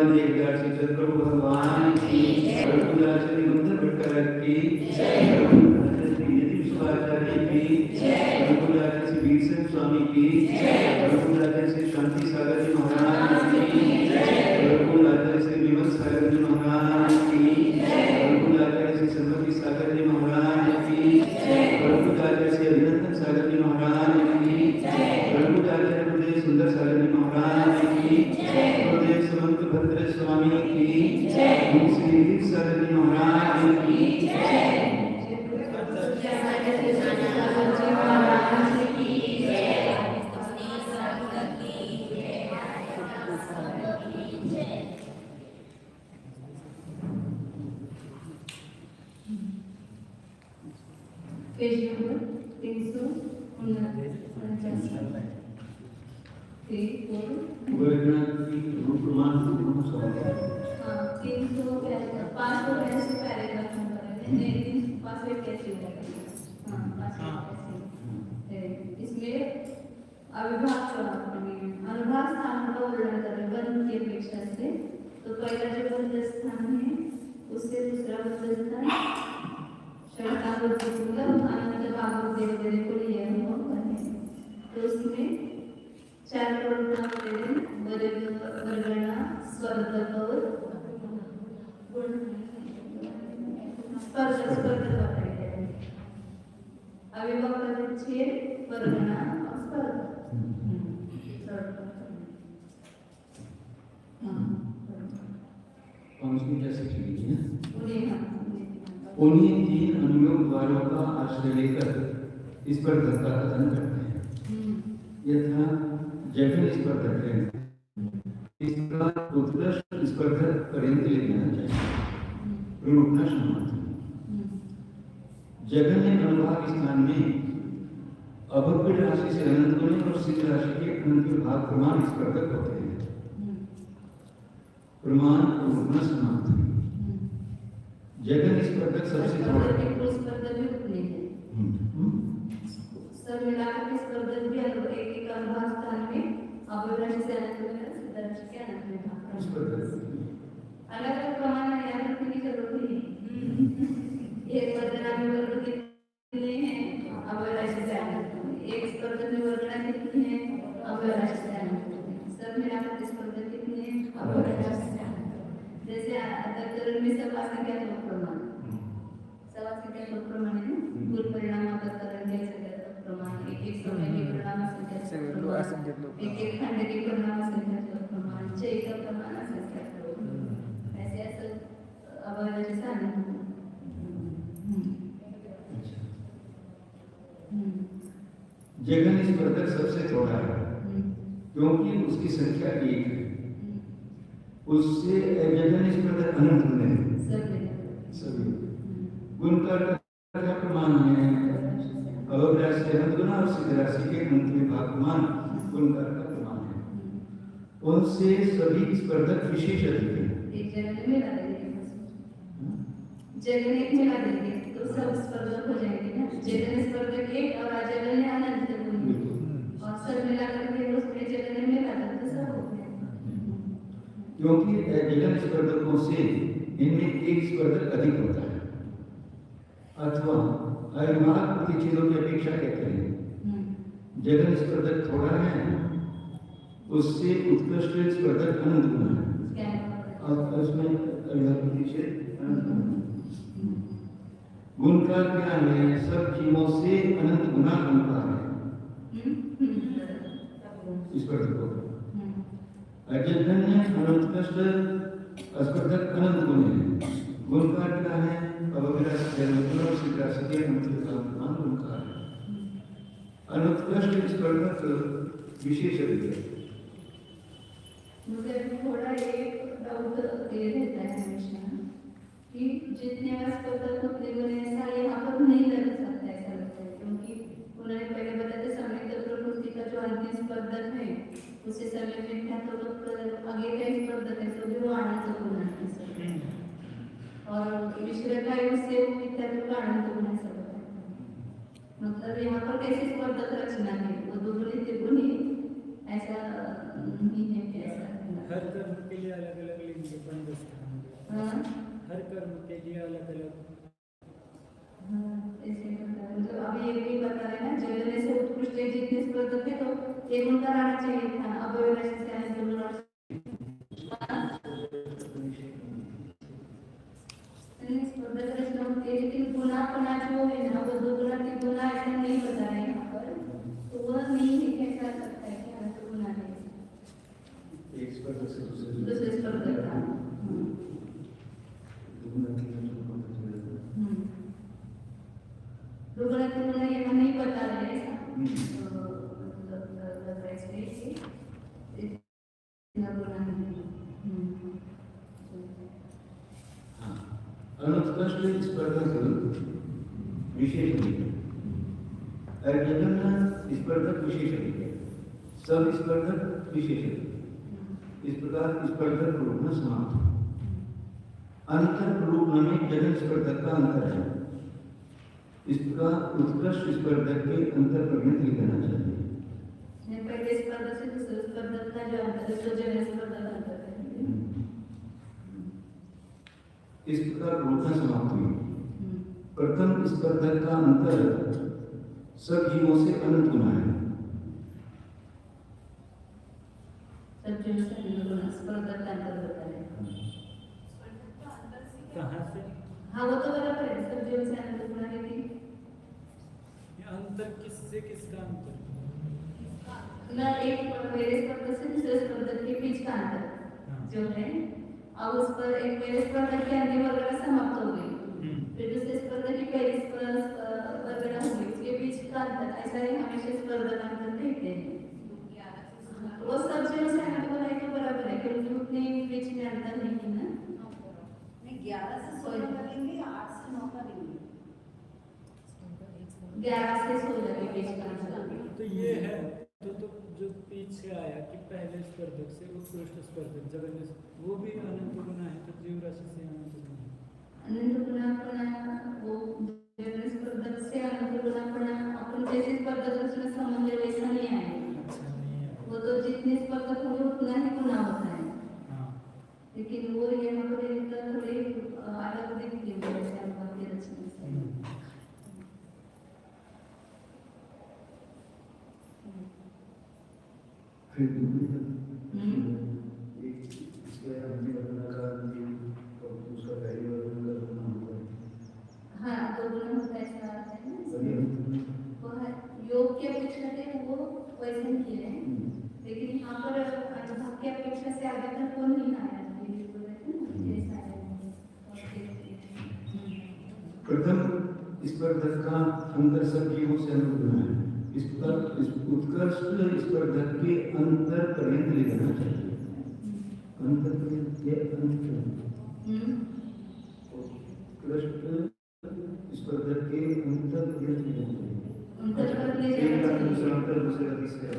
देवदासी चंद्र भगवान की रघुदासी मंदिर भट्टाचार्य की विश्वाचार्य की रघुदासी वीरसेन स्वामी की रघुदासी शांति सागर जी महाराज की रघुदासी विमल सागर जी महाराज की रघुदासी सरस्वती सागर जी महाराज की रघुदासी अभिनंदन सागर जी महाराज की रघुदासी सुंदर सागर जी महाराज की गुरुदेव समंत भद्र स्वामी की श्री सागर जी महाराज की पेज नंबर 349 इसमें अविभाग अनुभाग स्थान का वर्णन करें बंद की अपेक्षा से। तो पहला जो बंद स्थान है उससे दूसरा बंद स्थान अनंत बाबू देवदेव को लिया हुआ है। तो उसमें चार वर्णन वर्गणा स्वर्धक और स्पर्धक बताए गए। अविभक्त विच्छेद वर्गणा और स्पर्धक। उन्हीं तीन अनुयोग वालों का आश्रय लेकर इस पर धक्का कथन करते हैं। यथा जगन स्पर्धक है, इसका उत्कृष्ट स्पर्धक पर्यंत ले जाना चाहिए। रूपना समाप्त। जगन्य अनुभाग स्थान में अभव्य राशि से अनंत गुणे और सिद्ध राशि के अनंत विभाग प्रमाण स्पर्धक होते हैं। प्रमाण रूपना समाप्त। जगन स्पर्धक सबसे थोड़ा स्पर्धक भी उतने सब मिलाकर स्पर्धक भी एक अनुभाग स्थान में अभव्य राशि से अनंत गुणे सिद्ध राशि के अनंत विभाग अलग अलग प्रमाण याद रखने की जरूरत नहीं। एक वर्गना में वर्ग कितने हैं अभव्य राशि से अनंत गुणे, एक स्पर्धक में वर्गना कितनी है अभव्य राशि से अनंत गुणे, सब मिलाकर स्पर्धक कितनी है अभव्य राशि से अनंत गुणे। जैसे अदर में सब असंख्या प्रमाण सब असंख्या प्रमाण है कुल परिणाम अदर प्रमाण एक समय के परिणाम संख्या एक खंड के परिणाम संख्या प्रमाण चय का प्रमाण संख्या ऐसे ऐसे अभव्य राशि से अनंत गुणे। जगन स्पर्धक सबसे थोड़ा है क्योंकि उसकी संख्या एक है। उससे जगन स्पर्धक अनंत गुण है सभी गुण का प्रमाण है। अभव्य राशि से अनंत गुण और सिद्ध राशि के अनंत विभाग प्रमाण गुण का प्रमाण है। उनसे सभी स्पर्धक विशेष अधिक है। एक जगन में ला देंगे जगन एक में ला देंगे तो सब स्पर्धक हो जाएंगे ना। जगन स्पर्धक एक और अजगन अनंत गुण और सब मिलाकर के उसमें जगन में ला देंगे तो सब हो गया। क्योंकि जगन स्पर्धकों से इनमें एक स्पर्धक अधिक होता है अथवा अविभाग प्रतिच्छेदों की अपेक्षा कहते हैं। जगन स्पर्धक थोड़ा है उससे उत्कृष्ट स्पर्धक अनंत गुण है और उसमें अविभाग प्रतिच्छेद अनंत गुण। गुण का क्या है सब जीवों से अनंत गुना गुणकार है स्पर्धकों अजन्य अनंतकृष्ट स्पर्धक अनंत गुण है। गुण का क्या है अभव्य राशि से अनंत गुण और सिद्ध राशि के अनंत विभाग गुणकार है। अनंतकृष्ट स्पर्धक विशेष अधिक है। मुझे थोड़ा एक डाउट ये रहता है हमेशा कि जितने स्पर्धक उतने गुण ऐसा यहाँ पर नहीं लग सकता ऐसा लगता है। क्योंकि उन्होंने पहले बताया संयुक्त प्रकृति का जो अंतिम स्पर्धक है उसे समय में था तो आगे का स्पर्धक है तो भी वो आनंद गुण है और मिश्र का उससे विद्यार्थी का आनंद गुण है। मतलब यहाँ पर कैसे स्पर्धक रचना है वो दोनों त्रिगुणी ऐसा नहीं है कि ऐसा हर कर्म के लिए अलग अलग लिंग के बंध स्थान हाँ? हर कर्म के लिए अलग अलग ऐसे मतलब अभी ये भी बता रहे ना जगने से उत्कृष्ट जितने स्पर्धक थे तो एक उनका रहना चाहिए था अब वैसे से आने दोनों स्पर्धक रचना होती है लेकिन गुनापना जो है ना वो दो गुना तीन गुना ऐसा नहीं बता रहे यहाँ पर तो वह नहीं है कैसा लगता है कि हाँ तो गुना है एक स्पर्धक से दूसरे स्पर्धक का दुगुना तीन गुना यहाँ नहीं बता रहे ऐसा मतलब लग रहा है इसलिए इतना गुना नहीं अनुत्कृष्ट स्पर्धक विशेष स्पर्धक विशेष सब स्पर्धक विशेष इस प्रकार स्पर्धक रूप में समाप्त अंतर रूप में जगन स्पर्धक का अंतर है इस प्रकार उत्कृष्ट स्पर्धक के अंतर पर भी देना चाहिए पहले स्पर्धक से दूसरे स्पर्धक का जो अंतर है तो जगन स्पर्धक अंतर है इस प्रकार रूपना समाप्त हुई प्रथम स्पर्धक का अंतर सब जीवों से अनंत गुना है सब जीवों से अनंत गुना स्पर्धक का अंतर होता है कहाँ से हाँ वो तो बराबर है सब जीवों से अनंत गुना है कि अंतर किससे किसका अंतर ना एक मेरे स्पर्धक से दूसरे स्पर्धक के बीच का अंतर जो है अब उस पर एक मेरे स्पर्धक की अंतिम वर्ग समाप्त हो गई फिर दूसरे स्पर्धक की पहली वर्ग हो गई उसके बीच का अंतर ऐसा ही हमेशा स्पर्धक अंतर देखते हैं वो सब जो से अनंत गुना है तो बराबर है क्योंकि उतने बीच में अंतर नहीं है ना 11 से 16 का लेंगे या 8 से 9 का लेंगे 11 से 16 के बीच का अंतर तो ये है तो जो पीछे आया कि पहले स्पर्धक से उत्कृष्ट स्पर्धक जगन्य वो भी अनंत गुना है तो जीव राशि से अनंत गुना अनंत गुणापणा वो जगन स्पर्धक से अनंत गुणापणा अपन जैसे स्पर्धक उसमें संबंध वैसा नहीं आए अच्छा नहीं है वो तो जितने स्पर्धक होंगे उतना ही गुना होता है हाँ लेकिन वो यहाँ पर इनका थोड़े अलग दिखती है जैसे हम बाकी रचना से फिर इसके अंतिम वर्ग का उसका पहली वर्ग का गुना होता है हाँ दो गुना होता है ऐसा आता है ना वह योग की अपेक्षा से वो वैसे ही किए हैं लेकिन यहाँ पर अनुभव की अपेक्षा से आगे तक वो नहीं आया प्रथम स्पर्धक का अंतर सब जीवों से अनंत गुना है इस प्रकार उत्कृष्ट स्पर्धक के अंतर पर्यंत ले जाना चाहिए अंतर पर्यंत के उत्कृष्ट स्पर्धक के अंतर पर्यंत ले जाना चाहिए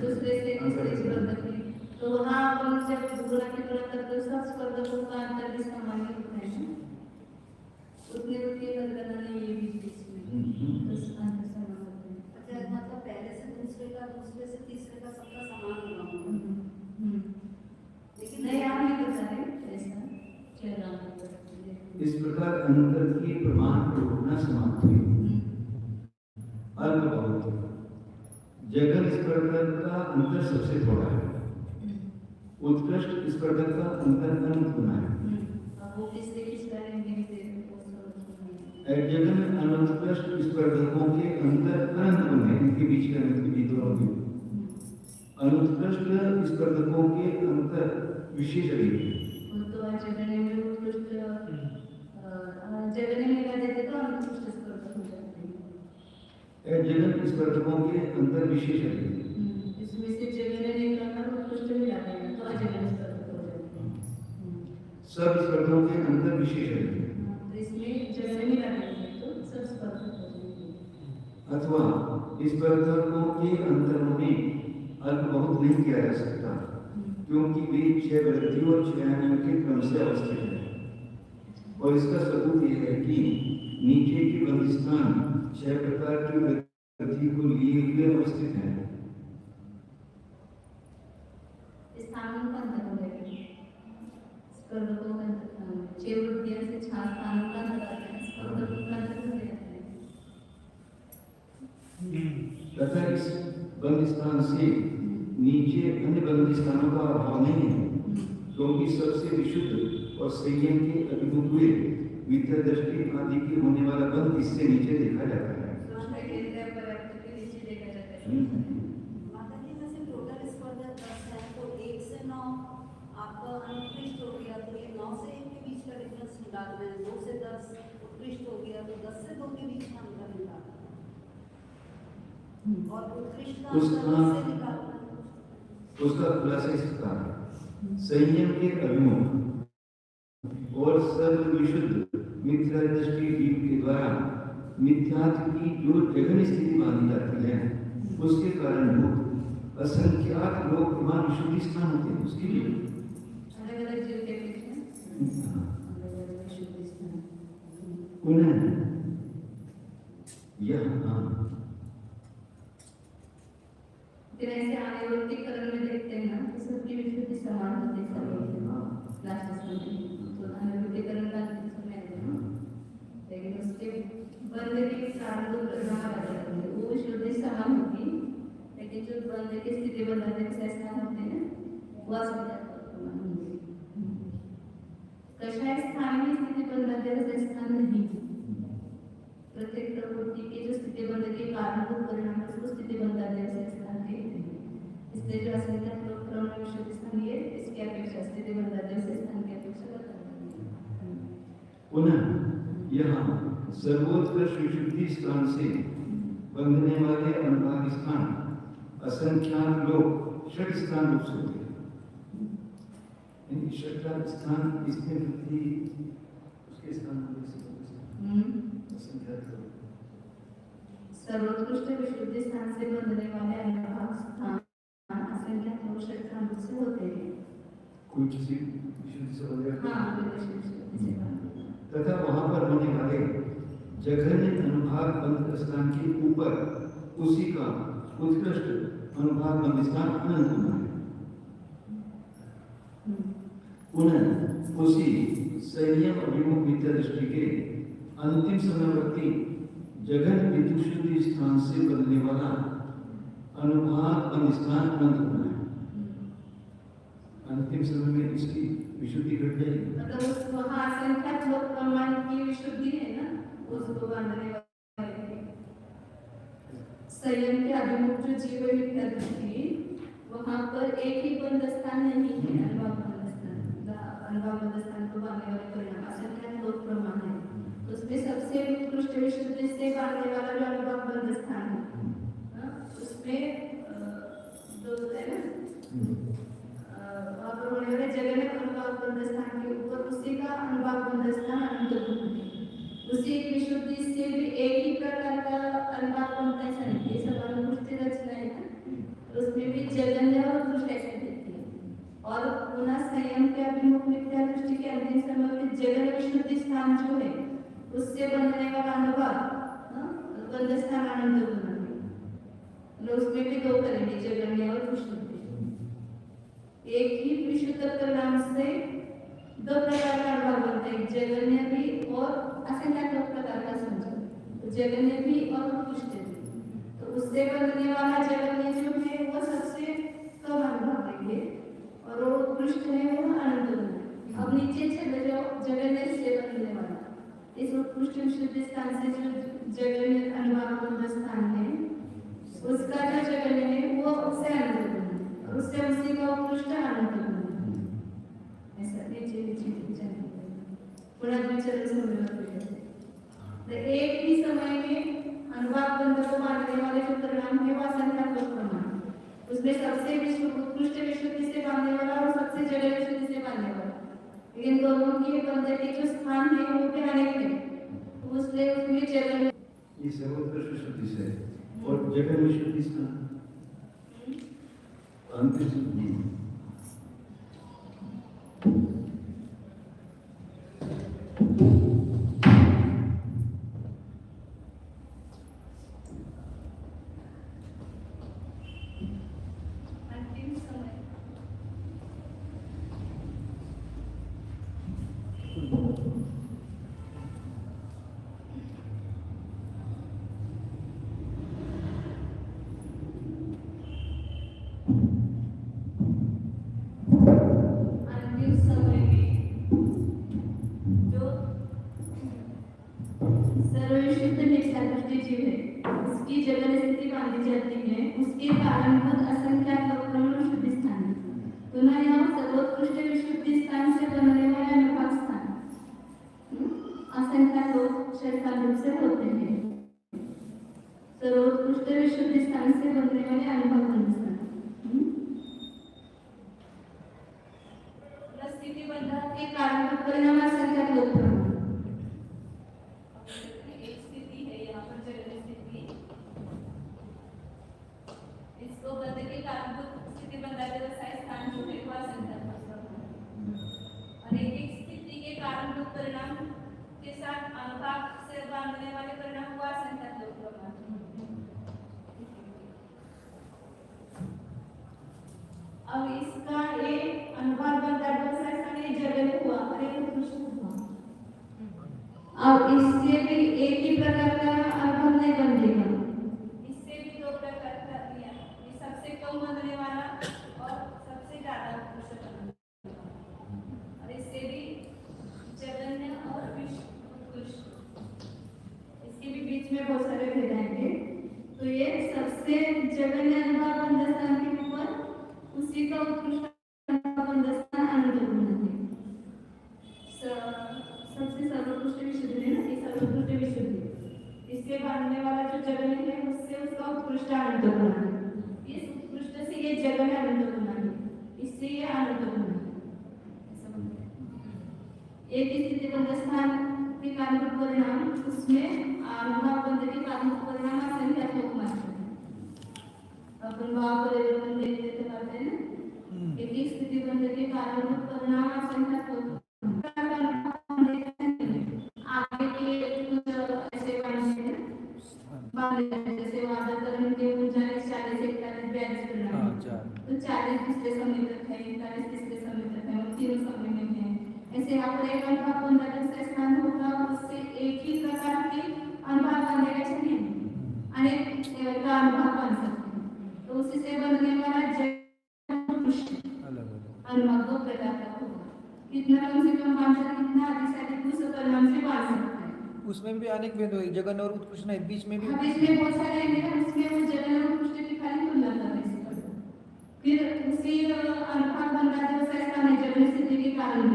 दूसरे से तीसरे स्पर्धक में तो वहाँ अपन जब गुना की तुलना करते हैं सब स्पर्धकों का अंतर भी सामान्य होता है उतने उतने वर्गना नहीं ये बीच में तो अंतर समान होते हैं अच्छा मतलब पहले से दूसरे से तीसरे का सबका समान होगा लेकिन नहीं आप नहीं बता रहे ऐसा चल रहा है इस प्रकार अंतर की प्रमाण प्रयोगना समाप्त हुई अल्प बहुत जगन स्पर्धक का अंतर सबसे थोड़ा है उत्कृष्ट स्पर्धक का अंतर अनंत गुना है वो किससे किस तरह जगन अनुत्कृष्ट स्पर्धकों के अंतर अनंत गुण है इनके बीच के अनंत के बीच दोनों अनुत्कृष्ट स्पर्धकों के अंतर विशेष है तो जगन में उत्कृष्ट जगन में लगा देते तो अनुत्कृष्ट स्पर्धक हो जाते हैं जगन स्पर्धकों के अंतर विशेष है इसमें से जगन ने करना उत्कृष्ट भी लाते हैं तो अजगन स्पर्धक हो जाते हैं सब स्पर्धकों के अंतर विशेष है इसमें जगन नहीं लाते तो सब स्पर्धक हो जाएंगे अथवा स्पर्धकों के अंतर में अल्प बहुत नहीं किया जा सकता क्योंकि वे 6 व्यक्तियों और 6 आयामों के क्रम से अवस्थित है और इसका सबूत यह है कि नीचे के बंदिस्थान 6 प्रकार की वृद्धि को लिए हुए अवस्थित है स्थानों का अंतर हो जाएगा स्पर्धकोकांचे वृत्ती असे छान स्थान जाते स्पर्धकोकांचे घरी जाते तथा इस बंदिस्थान से नीचे अन्य बंदिस्थानों का अभाव नहीं है, क्योंकि सबसे विशुद्ध और संयम के अभिमुख हुए विद्या दृष्टि आदि के होने वाला बंद इससे नीचे देखा जाता है। कृष्ण के हृदय पर्याप्त के नीचे देखा जाता है। माता जी वैसे टोटल स्पर्धा 10 है तो 1 से 9 आपका अनुत्कृष्ट हो गया तो ये 9 से 1 के बीच का डिफरेंस निकालना है, 2 से 10 उत्कृष्ट हो गया तो 10 से 2 के बीच का अंतर निकालना है और उत्कृष्ट का अंतर से निकालना है। उसका खुलासा इस प्रकार है, संयम के अभिमुख और सर्व विशुद्ध मिथ्या दृष्टि दीप के द्वारा मिथ्यात्व की जो जघन्य स्थिति मानी जाती है, उसके कारण भूत असंख्यात लोग प्रमाण विशुद्धि स्थान होते हैं। उसके लिए अलग-अलग जीव के बीच में अलग-अलग विशुद्धि स्थान पुनः यहाँ फिर ऐसे आनेवृत्तिकरण में देखते हैं ना कि सबकी विशुद्धि समान होती है सभी लास्ट में तो आनेवृत्तिकरण का समय है ना, लेकिन उसके बंद के कारण तो प्रभाव आ जाते हैं वो विशुद्धि समान होगी, लेकिन जो बंद की स्थिति बदलने के स्थान होते हैं वह कषाय स्थान में स्थिति बदलने के स्थान नहीं, प्रत्येक प्रवृत्ति की जो स्थिति बंद के कारण को परिणाम उसको स्थिति बदलने के स्थान के इसलिए जो असंख्य प्रमाण विशुद्धि स्थान ये इसकी अपेक्षा स्थिति बदलने के स्थान की अपेक्षा पुनः यहाँ सर्वोत्कृष्ट विशुद्धि स्थान से बंधने वाले अनुभाग स्थान असंख्यात लोग षट स्थान रूप से होते हैं। षट स्थान इसमें वृद्धि उसके स्थान सर्वोत्कृष्ट विशुद्धि स्थान से बंधने वाले अनुभाग स्थान असंख्यात लोग षट स्थान रूप से होते हैं। कोई किसी विशुद्धि से बंधे विशुद्धि से तथा वहां पर होने वाले जघन्य अनुभाग बंध स्थान के ऊपर उसी का उत्कृष्ट अनुभाग बंध स्थान अनंत होना है। पुनः उसी संयम अभिमुख विद्या दृष्टि के अंतिम समवर्ती जघन्य विशुद्धि स्थान से बदलने वाला अनुभाग बंध स्थान अनंत होना है। अंतिम समय में इसकी विशुद्धि घट जाएगी। मतलब वहाँ असंख्यात लोक प्रमाण की विशुद्धि है ना, उसको बांधने वाले संयम के अभिमुख जो जीव विद्या दृष्टि वहाँ पर एक ही बंध स्थान नहीं है, अनुभाग बंध स्थान को बांधने वाले परिणाम असंख्यात लोक प्रमाण है, तो उसमें सबसे उत्कृष्ट विशुद्धि से बांधने वाला जो अनुभाग बंध स्थान है उसमें दो है ना जगह अनुभाग बंध स्थान के ऊपर उसी का अनुभाग बंध स्थान अनंत है, उसी विशुद्धि से भी एक ही प्रकार का अनुभाग बंध ऐसा नहीं है, सब अनुष्टि रचना है ना, उसमें भी जगन्य और उत्कृष्ट ऐसे देती है। और पुनः संयम के अभिमुख विद्या दृष्टि के अंतिम समय में जगन्य विशुद्धि स्थान जो है उससे बनने वाला अनुभाग बंध स्थान अनंत होना, उसमें भी दो करेंगे जगन्य और विशुद्धि। एक ही विशुद्ध परिणाम से दो प्रकार का अनुभाग बनता है, जगन्य भी और असंख्यात दो प्रकार का समझो, तो जगन्य भी और उत्कृष्ट भी। तो उससे बनने वाला जगन्य जो है वो सबसे कम अनुभाग देंगे और वो उत्कृष्ट है वो अनंत है। अब नीचे चले जाओ जगन्य से बनने वाला, इस उत्कृष्ट विशुद्ध स्थान से जो जगन्य अनुभाग बंध स्थान है उसका जो जगन्य है वो उससे अनंत है, उससे उसी का उत्कृष्ट अनंत है। ऐसा नीचे नीचे जाने पुनः विचरण समझ तो एक ही समय में अनुभाग बंध को बांधने वाले जो परिणाम है वो असंख्यात लोक प्रमाण, उसमें सबसे उत्कृष्ट विशुद्धि से बांधने वाला और सबसे जगह विशुद्धि से बांधने वाला, लेकिन दोनों के बंध के जो स्थान है वो भी अनेक है, उसमें उसमें जगह ये सर्वोत्कृष्ट विशुद्धि से और जगह विशुद्धि स्थान अंतिम शुद्धि जीव है उसकी जगह स्थिति बांधी जाती है उसके कारणभूत असंख्यात लोकक्रमण शुद्धि स्थान पुनः यहाँ सर्वोत्कृष्ट विशुद्धि स्थान से बनने वाला अनुभाग स्थान असंख्यात लोग शैतान रूप से होते हैं सर्वोत्कृष्ट विशुद्धि स्थान से बनने वाले अनुभाग स्थान स्थिति बंधा के कारणभूत परिणाम असंख्यात लोक एक स्थिति है यहाँ पर जगह स्थिति इसको बंध के कारणभूत स्थिति बंधा व्यवसाय स्थान जो है वो असंख्यात और एक स्थिति के कारणभूत परिणाम के साथ अनुभाग से बांधने वाले परिणाम हुआ असंख्यात लोक अब इसका ये अनुभाग बंधा व्यवसाय स्थान जगह हुआ और एक उत्कृष्ट हुआ अब इससे भी एक ही प्रकार का अनुभव नहीं बनेगा इससे भी दो प्रकार का दिया ये सबसे कम बनने वाला और सबसे ज्यादा उत्कृष्ट और इससे भी जगन्य और उत्कृष्ट इसके भी बीच में बहुत सारे भेद आएंगे तो ये सबसे जगन्य अनुभव बंधस्थान के ऊपर उसी का उत्कृष्ट बंधस्थान आनंद सबसे सर्वोत्कृष्ट विशुद्धि है ना सर्वोत्कृष्ट विशुद्धि इससे बांधने वाला जो जगन है उससे उसका उत्कृष्ट आनंद होना है इस उत्कृष्ट से ये जगन आनंद होना है इससे ये आनंद होना है एक स्थिति बंधस्थान के कारण परिणाम उसमें अनुभाव बंध के कारण परिणाम असंख्यात लोक मानते हैं अपन भाव परिवर्तन देखते तो करते हैं ना एक स्थिति बंध के कारण परिणाम असंख्यात लोक आगे के ऐसे जैसे वादकरण के गुंजाइश 40 41 42 परिणाम तो 40 दूसरे समय तक है 41 तीसरे समय तक है और तीनों समय में है ऐसे यहाँ पर एक अनुभाग बंधन से स्थान होगा उससे एक ही प्रकार के अनुभाग बनेगा चाहिए अनेक का अनुभाग बन सकते हैं तो उसी से बनने वाला अनुभाग दो प्रकार का होगा कितना कम से कम बांध सकते कितना अधिक से अधिक उस परिणाम से बांध सकते हैं उसमें भी अनेक भेद हुए जगन और उत्कृष्ट नहीं बीच में भी बीच में बहुत सारे हैं उसमें वो जगन और उत्कृष्ट की खाली तुलना कर रहे हैं फिर उसी अनुभाग बंधा जो संस्था में जगन स्थिति के कारण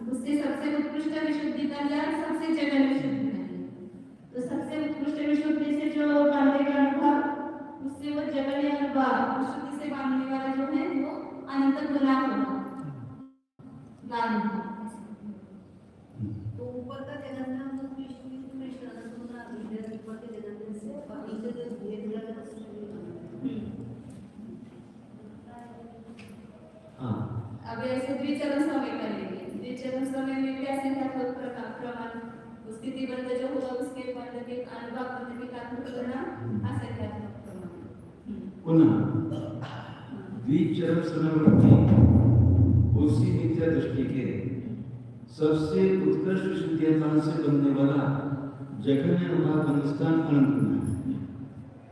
उससे सबसे उत्कृष्ट विशुद्धि का लिया सबसे जगन विशुद्धि का लिया तो सबसे उत्कृष्ट विशुद्धि से जो बांधेगा अनुभाग उससे वो जगन या अनुभाग विशुद्धि से बांधने वाला जो है वो अनंत गुना होगा तो ऊपर का जगन्नाथ कृष्ण ऊपर के जगन्नाथ से और नीचे जो भेद लगा अब ऐसे द्विचरण समय करेंगे द्विचरण समय में भी ऐसे प्रमाण स्थिति बंध जो होगा उसके बंध के अनुभाग बंध के कारण परिणाम असंख्यात्मक प्रमाण पुनः द्विचरण समवर्ती उसी मिथ्या दृष्टि के सबसे उत्कृष्ट शुद्धियतान से बनने वाला जघन्य अनुभाग बंधस्थान अनंत गुण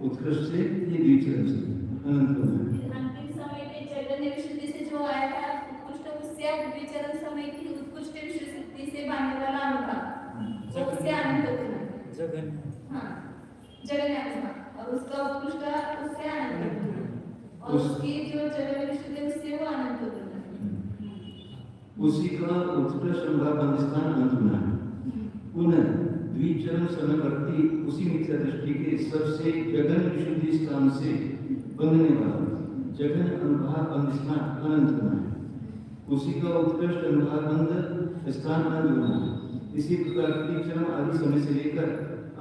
उत्कृष्ट से ये द्विचरण से अनंत गुण अंतिम समय में जगन्य विशुद्धि से जो आया था उत्कृष्ट उससे द्विचरण समय की उत्कृष्ट विशुद्धि से बांधने वाला अनुभाग वो उससे अनंत गुण जगन्य हाँ जगन्य अनुभाग और उसका उत्कृष्ट उससे अनंत गुण और उसकी जो जगन्य विशुद्धि उससे वो अनंत गुण उसी का उत्कृष्ट अनुभाग बंधस्थान अनंत गुण है पुनः द्विचरण समवर्ती उसी मिथ्या दृष्टि के सबसे जगन विशुद्धि स्थान से बनने वाला जगन अनुभाग बंधस्थान अनंत गुण है उसी का उत्कृष्ट अनुभाग बंध स्थान अनंत गुण है इसी प्रकार द्विचरण आदि समय से लेकर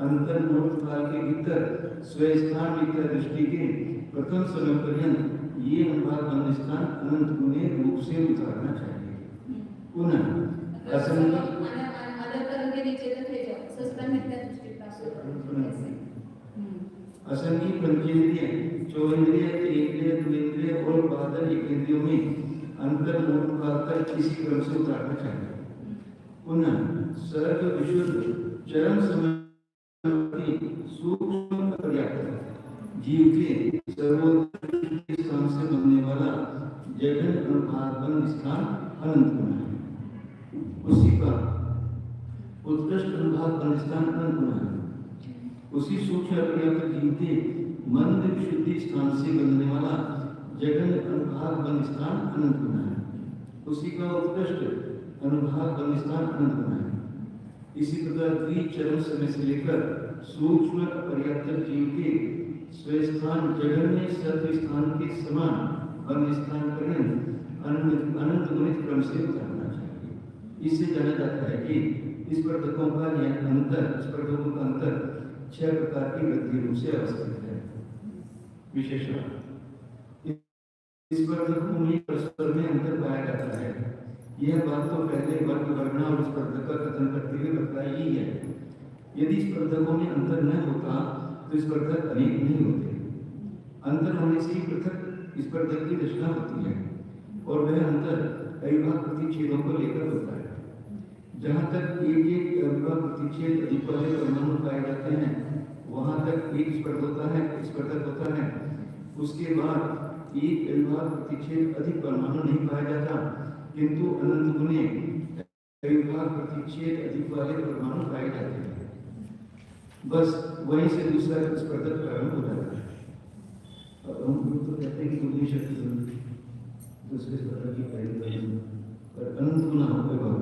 अंतर मूल काल के भीतर स्वस्थान मिथ्या दृष्टि के प्रथम समय पर्यंत ये अनुभाग बंधस्थान अनंत गुणे रूप से उतारना चाहिए पुनः असंगी पंचेंद्रिय चौंद्रिय इंद्रिय द्विंद्रिय और बादल इंद्रियों में अंतर मूल काल तक इसी क्रम से उतारना चाहिए पुनः सर्व विशुद्ध चरम समय सूक्ष्म पर्याप्त जीव के सर्वोत्कृष्ट स्थान से बनने वाला जगन अनुभाग स्थान अनंत गुण है उसी का उत्कृष्ट अनुभाग स्थान अनंत गुण है उसी सूक्ष्म पर्याप्त जीव के मंद विशुद्धि स्थान से बनने वाला जगन अनुभाग बन स्थान अनंत गुना है। उसी का उत्कृष्ट अनुभाग बन स्थान अनंत गुना है। इसी प्रकार द्विचरम समय से लेकर सूक्ष्म पर्याप्त जीव के स्वस्थान जगन्य सत्व स्थान के समान बन स्थान पर्यंत अनंत गुणित क्रम से उतारना चाहिए। इससे जाना जाता है कि इस स्पर्धकों का यह अंतर, स्पर्धकों का अंतर 6 प्रकार की वृद्धि रूप से अवस्थित है। विशेषण इस स्पर्धकों में परस्पर में अंतर पाया जाता है। यह बात तो पहले वर्ग वर्णा और स्पर्धक का कथन करते हुए बताई ही है। यदि स्पर्धकों में अंतर न होता तो स्पर्धक अनेक नहीं होते। अंतर होने से ही पृथक स्पर्धक की रचना होती है और वह अंतर अविभाज्य प्रतिच्छेदों को लेकर होता है। जहाँ तक एक अविभाज्य प्रतिच्छेद अधिक वाले परमाणु पाए जाते हैं वहाँ तक एक स्पर्धक होता है। उसके बाद एक अविभाज्य प्रतिच्छेद अधिक परमाणु नहीं पाया जाता, किंतु अनंत गुणे अविभाज्य प्रतिच्छेद अधिक वाले परमाणु पाए जाते हैं। बस वहीं से दूसरा स्पर्धक प्रारंभ हो जाता है। अब हम तो कहते हैं कि दूसरी शक्ति दूसरे स्पर्धक की पहली पर अनंत गुना हो गए बात।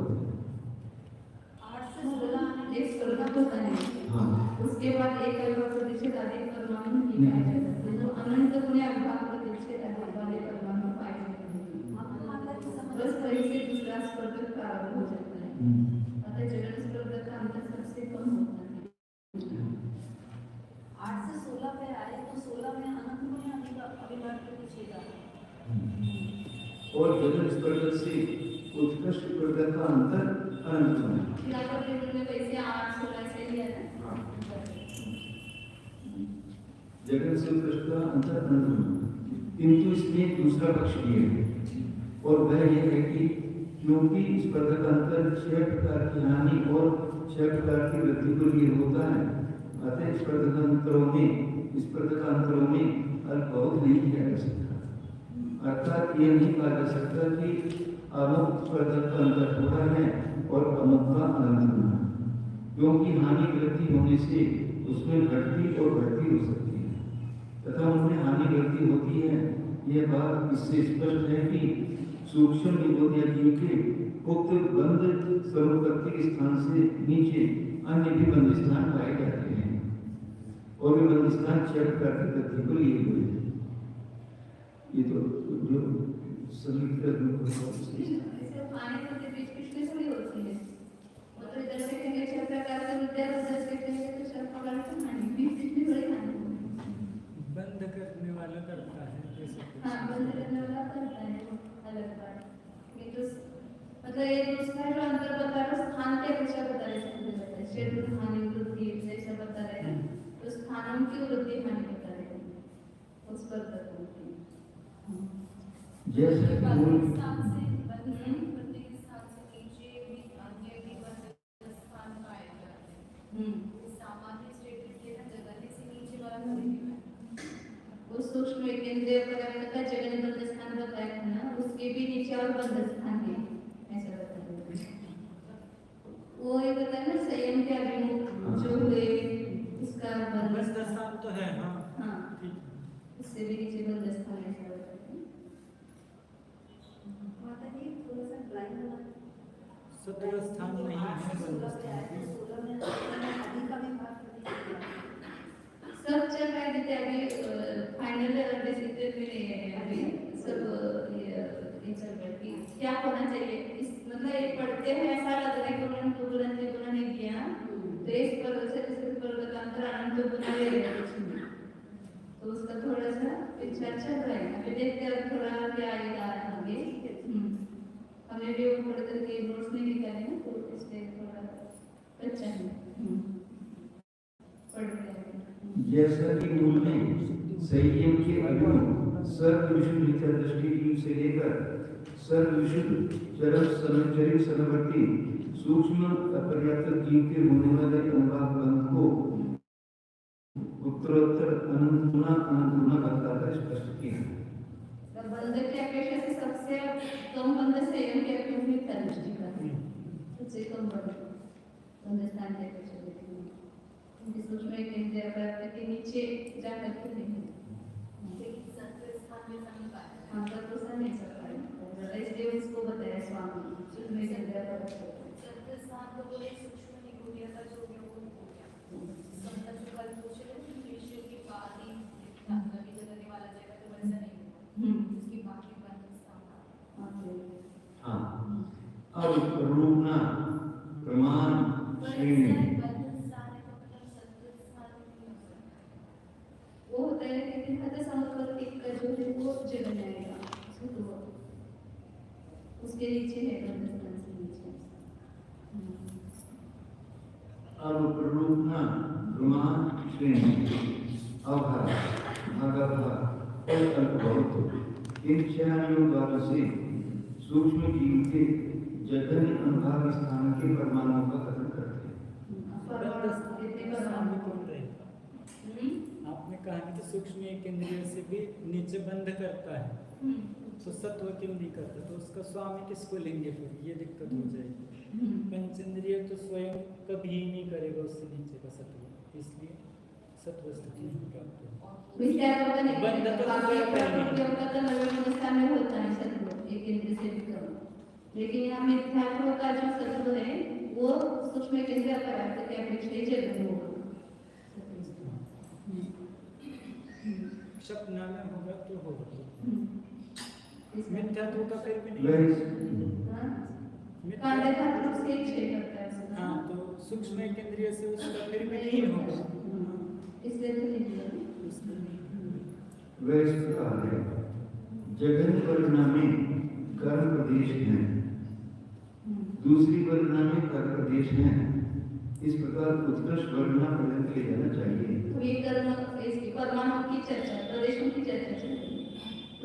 8 से 16 एक स्पर्धक होता है। हाँ, उसके बाद एक अविभाज्य प्रतिच्छेद अधिक परमाणु नहीं पाए जाते, तो अनंत गुणे अविभाज्य प्रतिच्छेद अधिक वाले परमाणु पाए जाते हैं। बस वहीं से दूसरा स्पर्धक प्रारंभ हो जाता है। अतः जगन स्पर्धक का अंतर सबसे कम होता है। 8 से 16 पे आए तो 16 में अनंत गुणे अविभाज्य प्रतिच्छेद और जगन स्पर्धक से उत्कृष्ट स्पर्धक का अंतर अनंत गुना है। फिर आपका टेबल में वैसे 8 16 से लिया है। जगन से उत्कृष्ट का अंतर अनंत गुना, किंतु इसमें दूसरा पक्ष भी है और वह यह है कि क्योंकि स्पर्धक अंतर 6 प्रकार की हानि और 6 प्रकार की वृद्धि के लिए होता है, अतः स्पर्धकांतरों में अल्प बहुत नहीं किया जा सकता। अर्थात यह नहीं कहा जा सकता कि अमुक स्पर्धक का अंतर थोड़ा है और अमुक का अनंत गुना, क्योंकि हानि वृद्धि होने से उसमें घटती और बढ़ती हो सकती है तथा उनमें हानि वृद्धि होती है। यह बात इससे स्पष्ट है कि सूक्ष्म निबोधिया जीव के उक्त बंद सर्वोत्पत्ति स्थान से नीचे अन्य भी बंद स्थान पाए जाते हैं और वे बंद स्थान 6 प्रकार की वृद्धि को लिए हुए हैं। ये तो जो ऐसे पानी के बीच किसने थोड़ी होती है, मतलब इधर से कहेंगे 6 प्रकार के विद्या, उधर से कहेंगे तो 6 प्रकार की हानि, बीच में थोड़ी हानि बंद करने वाला करता है जैसे हाँ, बंद करने वाला करता है अलग बात। ये तो मतलब ये दूसरा जो अंतर बता रहा है स्थान की अपेक्षा बता रहे हैं। क्षेत्र हानि वृद्धि जैसा बता रहे हैं तो स्थानों की वृद्धि हानि बता रहे हैं उस पर तक जैसे कि मूल स्थान से प्रत्येक स्थान से नीचे भी अन्य भी बंद स्थान पाए जाते हैं। सामान्य स्टेटमेंट के ना जगह से नीचे वाला कोई भी उस सूक्ष्म केंद्रीय पदार्थ का जगन बंद स्थान बताया था ना, उसके भी नीचे और बंद स्थान है ऐसा बताया। वो ये बताया ना संयम के अभिमुख जो हुए उसका बंद स्थान तो है। हाँ हाँ, उससे भी नीचे बंद स्थान ऐसा बताया। माता जी थोड़ा सा ब्लाइंड होना सत्र स्थान नहीं है बंद 16 पे आए स्थान। तो 16 में अधिक अविभाज्य प्रतिच्छेद सब चल रहा है जैसे अभी फाइनल डिसीजन में नहीं है अभी सब ये चल रहा है कि क्या होना चाहिए। इस मतलब ये पढ़ते हैं ऐसा लग रहा है कि उन्होंने तो बुलंद गुना नहीं किया तो इस पर से दूसरे पर अंतर अनंत गुना ले रहे हैं तो उसका थोड़ा सा विचार चल रहा है। अभी देखते हैं थोड़ा क्या आएगा आगे। हमें भी वो पढ़ करके नोट्स नहीं निकाले ना तो इसलिए थोड़ा अच्छा है पढ़ रहे हैं। जैसा कि मूल में संयम के अभिमुख सर्व विशुद्ध विचार दृष्टि जीव से लेकर सर्व विशुद्ध चरम समचरित समवर्ती सूक्ष्म अपर्याप्त जीव के होने वाले अनुभाग बंध को उत्तरोत्तर अनंत गुना बताकर स्पष्ट किया। बंध की अपेक्षा से सबसे कम बंध संयम के अभिमुख दृष्टि का सबसे कम बंध स्थान की अपेक्षा उनकी सूक्ष्म केंद्रीय पर्वत के नीचे जाकर के नहीं लेकिन सत्व स्थान में समय पाया हाँ तब तो सर नहीं सकता है इसलिए उसको बताया स्वामी सूक्ष्म केंद्रीय पर्वत सत्व स्थान तो बोले सूक्ष्म निगुड़िया का जो भी वो हो गया संतन जो कल पूछ रहे थे विषय के बाद ही अभी जगने वाला जगह तो वैसा नहीं होगा उसकी बाकी बंधन स्थान हाँ अब रूपना प्रमाण श्रेणी बंधन स्थान है तो मतलब सत्व स्थान नहीं हो सकता वो होता है कि हद समवर्ती का जो है वो जगह जाएगा उसको तो उसके नीचे है बंधन से नीचे अब रूपना प्रमाण श्रेणी अभाव भागाभाग और अल्पभौत इन चारों द्वारा से सूक्ष्म जीव के जघन अनुभाग स्थान के परमाणुओं का कथन करते हैं। स्वामी कौन रहेगा? आपने कहा कि सूक्ष्म केंद्रीय से भी नीचे बंध करता है तो सत्व क्यों नहीं करता, तो उसका स्वामी किसको लेंगे? फिर ये दिक्कत हो जाएगी। पंचेंद्रिय तो स्वयं कभी ही नहीं करेगा उससे नीचे का सत्व, इसलिए सत्व स्थिति नहीं प्राप्त होगी। विचार होता नहीं बंध तो बाकी कोई अपना नहीं। प्रकृतियों का तो नवीन अवस्था में होता है सत्व एक केंद्र से भी कम, लेकिन यहाँ मिथ्यात्व का जो सत्व है वो सूक्ष्म केंद्रीय पदार्थ के अपेक्षा ही जगह होगा। सपना में होगा तो होगा, मिथ्यात्व का फिर भी नहीं। कांडे का रूप से ही क्षय करता है उसका। हाँ तो सूक्ष्म केंद्रीय से उसका फिर भी नहीं होगा, इसलिए तो नहीं दिया। वह इस प्रकार है जघन वर्णना में कर्म प्रदेश है, दूसरी वर्णना में कर्म प्रदेश है, इस प्रकार उत्कृष्ट वर्णना पर्यंत ले जाना चाहिए। तो ये कर्म इसकी परमाणु की चर्चा प्रदेशों की चर्चा चल रही है,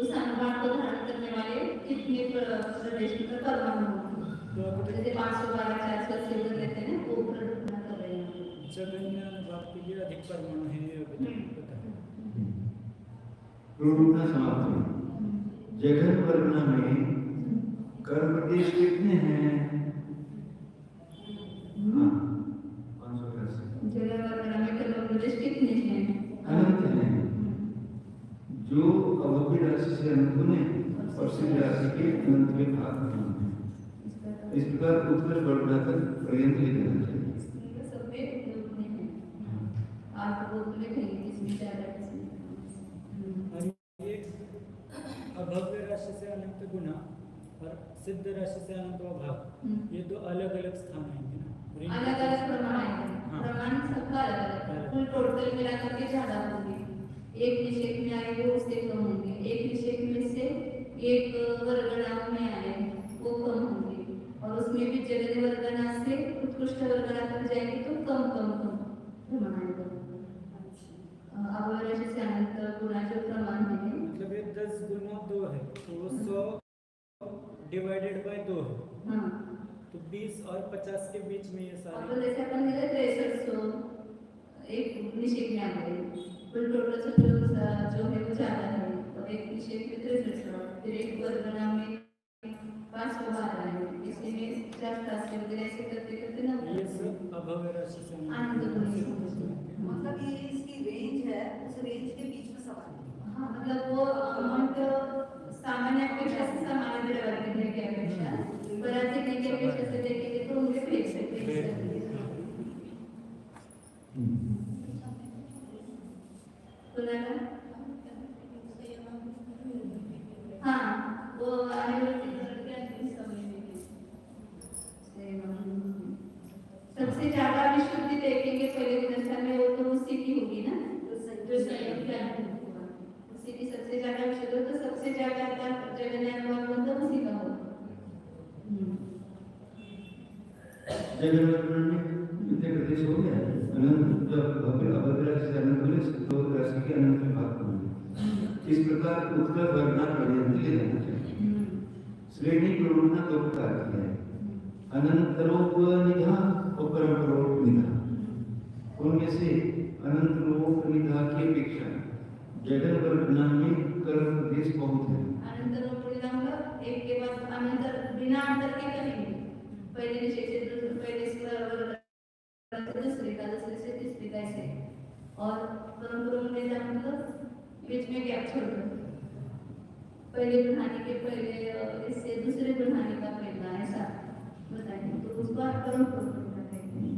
उस अनुपात को धारण करने वाले कितने प्रदेश का परमाणु होंगे, जैसे 512 480 उधर लेते हैं वो प्रकल्पना कर रहे हैं। जगन्य अनुभाग के लिए अधिक परमाणु है ये अभी तक पता है। रूपना समाप्त हुई। जघन वर्णना में कर्म प्रदेश कितने हैं? हाँ 588 जगह वर्णना में कर्म प्रदेश कितने हैं? अनंत हैं, जो अवधि राशि से अनंत बने और सिद्ध राशि के अनंत के भाग हैं। इस प्रकार उत्कृष्ट वर्णना तक पर्यंत ले जाना चाहिए। इसमें सब में लोग नहीं हैं। आप वो लिखेंगे इसमें ज़्यादा और ये अभव्य राशि से अनंत गुना और सिद्ध राशि से अनंत अभाव, ये दो अलग अलग स्थान आएंगे ना, अलग अलग प्रमाण आएंगे। हाँ। प्रमाण सबका अलग अलग कुल टोटल मिलाकर के ज़्यादा होंगे। एक निषेध में आए वो उससे कम होंगे, एक निषेध में से एक वर्गणा में आए वो कम होंगे, और उसमें भी जगन वर्गणा से उत्कृष्ट वर्गणा तक जाएंगे तो कम कम कम प्रमाण आएगा। अभव्य से अनंत गुणा जो प्रमाण है मतलब ये 10 गुना 2 है तो वो 100 डिवाइडेड बाय 2 है, हाँ तो 20 और 50 के बीच में ये अब सारे जैसे अपन ने 6300 एक निषेध में आ गए, कुल टोटल जो है वो ज़्यादा है, और एक निषेध में 6300 फिर एक वर्गणा में 512 है, इसी में 480 वगैरह ऐसे करते करते ना ये सब अभव्य राशि से आनंद गुण मतलब ये इसकी रेंज है, उस रेंज के बीच में सवाल है। हाँ मतलब वो अमाउंट सामान्य अपेक्षा से सामान्य द्रव्य की अपेक्षा पराधिक की अपेक्षा से देखेंगे तो उनके भेज सकते हैं। हाँ वो सबसे ज्यादा विशुद्धि देखेंगे पहले दिनस्था में वो तो उसी की होगी ना, जो संयुक्त उसी की सबसे ज्यादा विशुद्ध हो तो सबसे ज्यादा जगन्य अनुभव मतलब उसी का होगा। जगन वर्णना में कितने प्रदेश हो गया? अनंत जब अभद्र राशि से अनंत बने सिद्ध राशि के अनंत में भाग होंगे। इस प्रकार उत्कृष्ट वर्णना पर्यंत ले जाना चाहिए। श्रेणी प्रवृत्ति दो प्रकार की है, अनंतरोप निधा और परमपरोप निधा। उनमें से अनंतरोप निधा की अपेक्षा जगन वर्णना में कर्म प्रदेश बहुत है। अनंतरोप निधा मतलब एक के बाद अनंतर बिना अंतर के करेंगे, पहले निषेध से पहले दूसरे का, दूसरे से तीसरे का, ऐसे। और परम में जा मतलब बीच में गैप छोड़ दो। पहले बढ़ाने के पहले इससे दूसरे बढ़ाने का पहला, ऐसा बताइए तो उसको आप परम कहते हैं।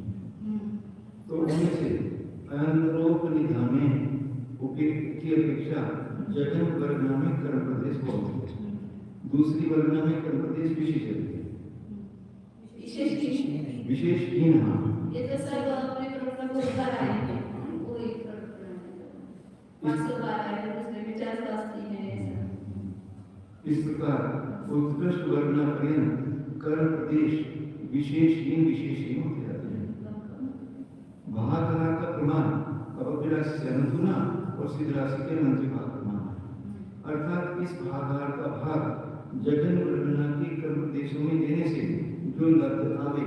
तो उनमें से अनंतरोपनिधा में की अपेक्षा जगन वर्णना में कर्म प्रदेश बहुत है, दूसरी वर्णना में कर्म प्रदेश विशेष है, विशेषहीन। हाँ, ये तो सब अपने प्रश्न को उत्तर आएंगे, वो एक प्रश्न 512 है, दूसरे में 480 है, ऐसा। इस प्रकार उत्कृष्ट वर्णना पर्यंत कर्म प्रदेश विशेषहीन होते जाते हैं। भागहार का प्रमाण अपविराशि से अनुगुना और सिद्ध राशि के अनंत भाग प्रमाण है। अर्थात इस भागहार का भाग जगन वर्णना के कर्म प्रदेशों में देने से जो लब्ध आवे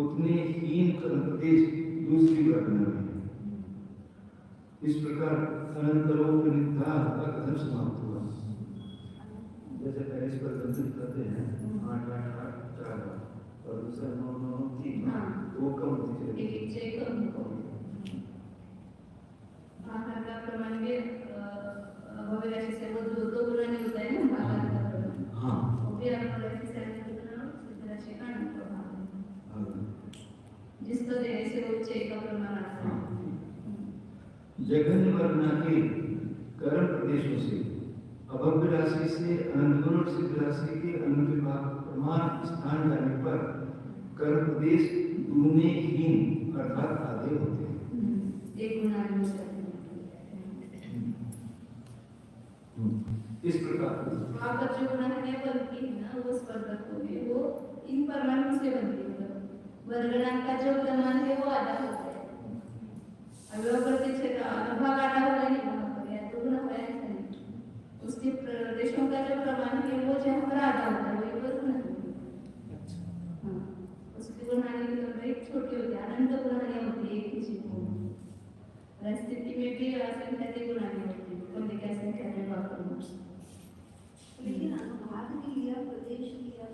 उतने हीन कर्म प्रदेश दूसरी वर्णना में है। इस प्रकार अनंतरोपनिधा का कथन समाप्त हुआ। जैसे पहले इस पर दंडित करते हैं 8 8 8 4 और दूसरा 9 9 3, वो कम होती चली एक चेक कम हो। भागहार का प्रमाण में भविराशि से वो दो गुणाने होता है ना, भागहार का प्रमाण। हाँ, वो भी भविराशि से सिद्ध राशि का अनंत प्रभाव है। जिसको देने से वो चेक का प्रमाण आता है। जघन्य वर्णना के कर्म प्रदेशों से अभव्य राशि से अनंत गुण और सिद्ध राशि के अनंत विभाग प्रमाण स्थान जाने पर कर्म प्रदेश दूने हीन अर्थात आधे होते हैं। एक गुणाने इस प्रकार वहाँ पर जो गुणाने बनती है ना, वो स्पर्धकों में वो इन परमाणु से बनती है। वर्गणांक का जो प्रमाण है वो आधा होता है। अब वो प्रतिच्छेद भाग आधा होगा नहीं, वहाँ पर या तो गुना होगा ऐसा नहीं। उसके प्रदेशों का जो प्रमाण है वो जहाँ पर आधा होता है वही वर्ग नहीं। हाँ, उसकी गुणाने की नंबर एक छोटी होती है, अनंत गुणाने होती है एक ही चीज को। स्थिति में भी असंख्य के गुणाने होती है, पहले क्या संख्या में वापस। लेकिन अनुभाग भी लिया, प्रदेश लिया,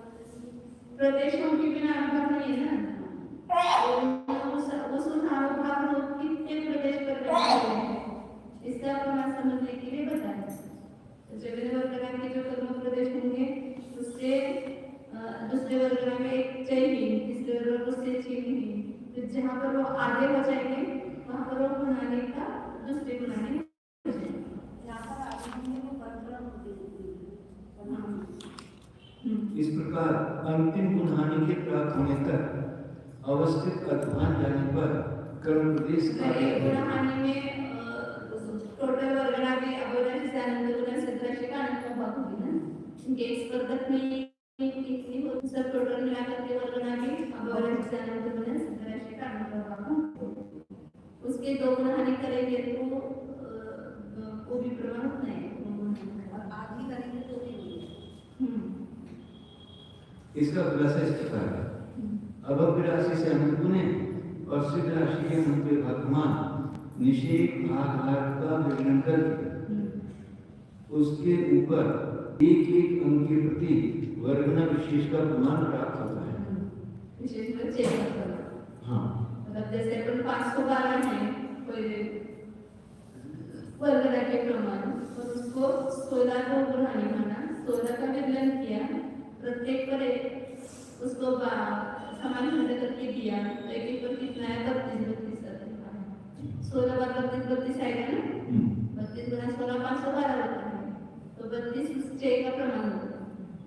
प्रदेशों के बिना अनुभाग नहीं है ना। उस अनुभाग लोग कितने प्रदेश पर बैठे हैं, इसका प्रमाण समझने के लिए बताया। तो जगन वर्णना के जो कर्म प्रदेश होंगे उससे दूसरे वर्णना में एक चाहिए, तीसरे वर्णना में उससे चाहिए। तो जहाँ पर वो आगे हो जाएंगे वहाँ पर वो गुणाने का दूसरे गुणाने इस प्रकार अंतिम गुणाने के प्राप्त होने तक अवस्थित अध्यान जाने पर कर्म प्रदेश गुणाने में टोटल वर्गना में अभव्य से अनंत गुण सिद्ध राशि का अनंत भाग होगी ना, क्योंकि एक स्पर्धक में कितनी हो सब टोटल मिलाकर के वर्गना में अभव्य से अनंत गुण सिद्ध राशि का अनंत भाग। उसके दो गुणाने करेंगे तो वो भी प्रमाण होता है, आधी करेंगे तो नहीं। इसका खुलासा इस प्रकार है। अभव्य राशि से अनंत गुणे और सिद्ध राशि के अनंत भागमान निषेध भागहार का वर्णन करके उसके ऊपर एक एक अंक के प्रति वर्गना विशेष का प्रमाण प्राप्त होता है। विशेष में चेक हाँ, मतलब जैसे अपन 512 है कोई वर्गना के प्रमाण, और उसको 16 को गुणाने माना, 16 का विलयन किया, प्रत्येक पर उसको समान खंड करके दिया, तो एक एक पर कितना है 32 16 बार 32 आएगा ना, 32 गुना 16 512 होता है। तो 32 उस चेक का प्रमाण होता है।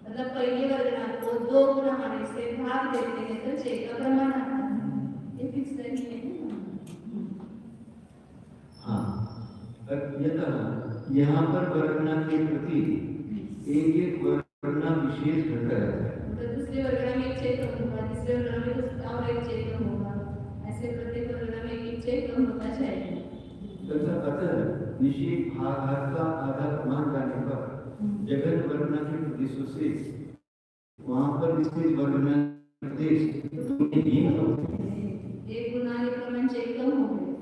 मतलब पहले वर्गना को 2 गुना होने से भाग देते हैं तो चेक का प्रमाण आता है। ये फिक्स नहीं है। हाँ, यहाँ पर वर्गना के प्रति एक एक वर्गना विशेष घटता रहता है। तो दूसरे वर्गना में एक चेक कम होगा, तीसरे वर्गना में और एक चेक कम होगा, ऐसे प्रत्येक वर्गना में एक चेक कम होता जाएगा। अतः निषेध भागहार का आधा प्रमाण जाने पर जगत वर्णना के प्रदेशों से वहाँ पर निषेध वर्णना प्रदेश एक गुना के प्रमाण चेक कम हो गए,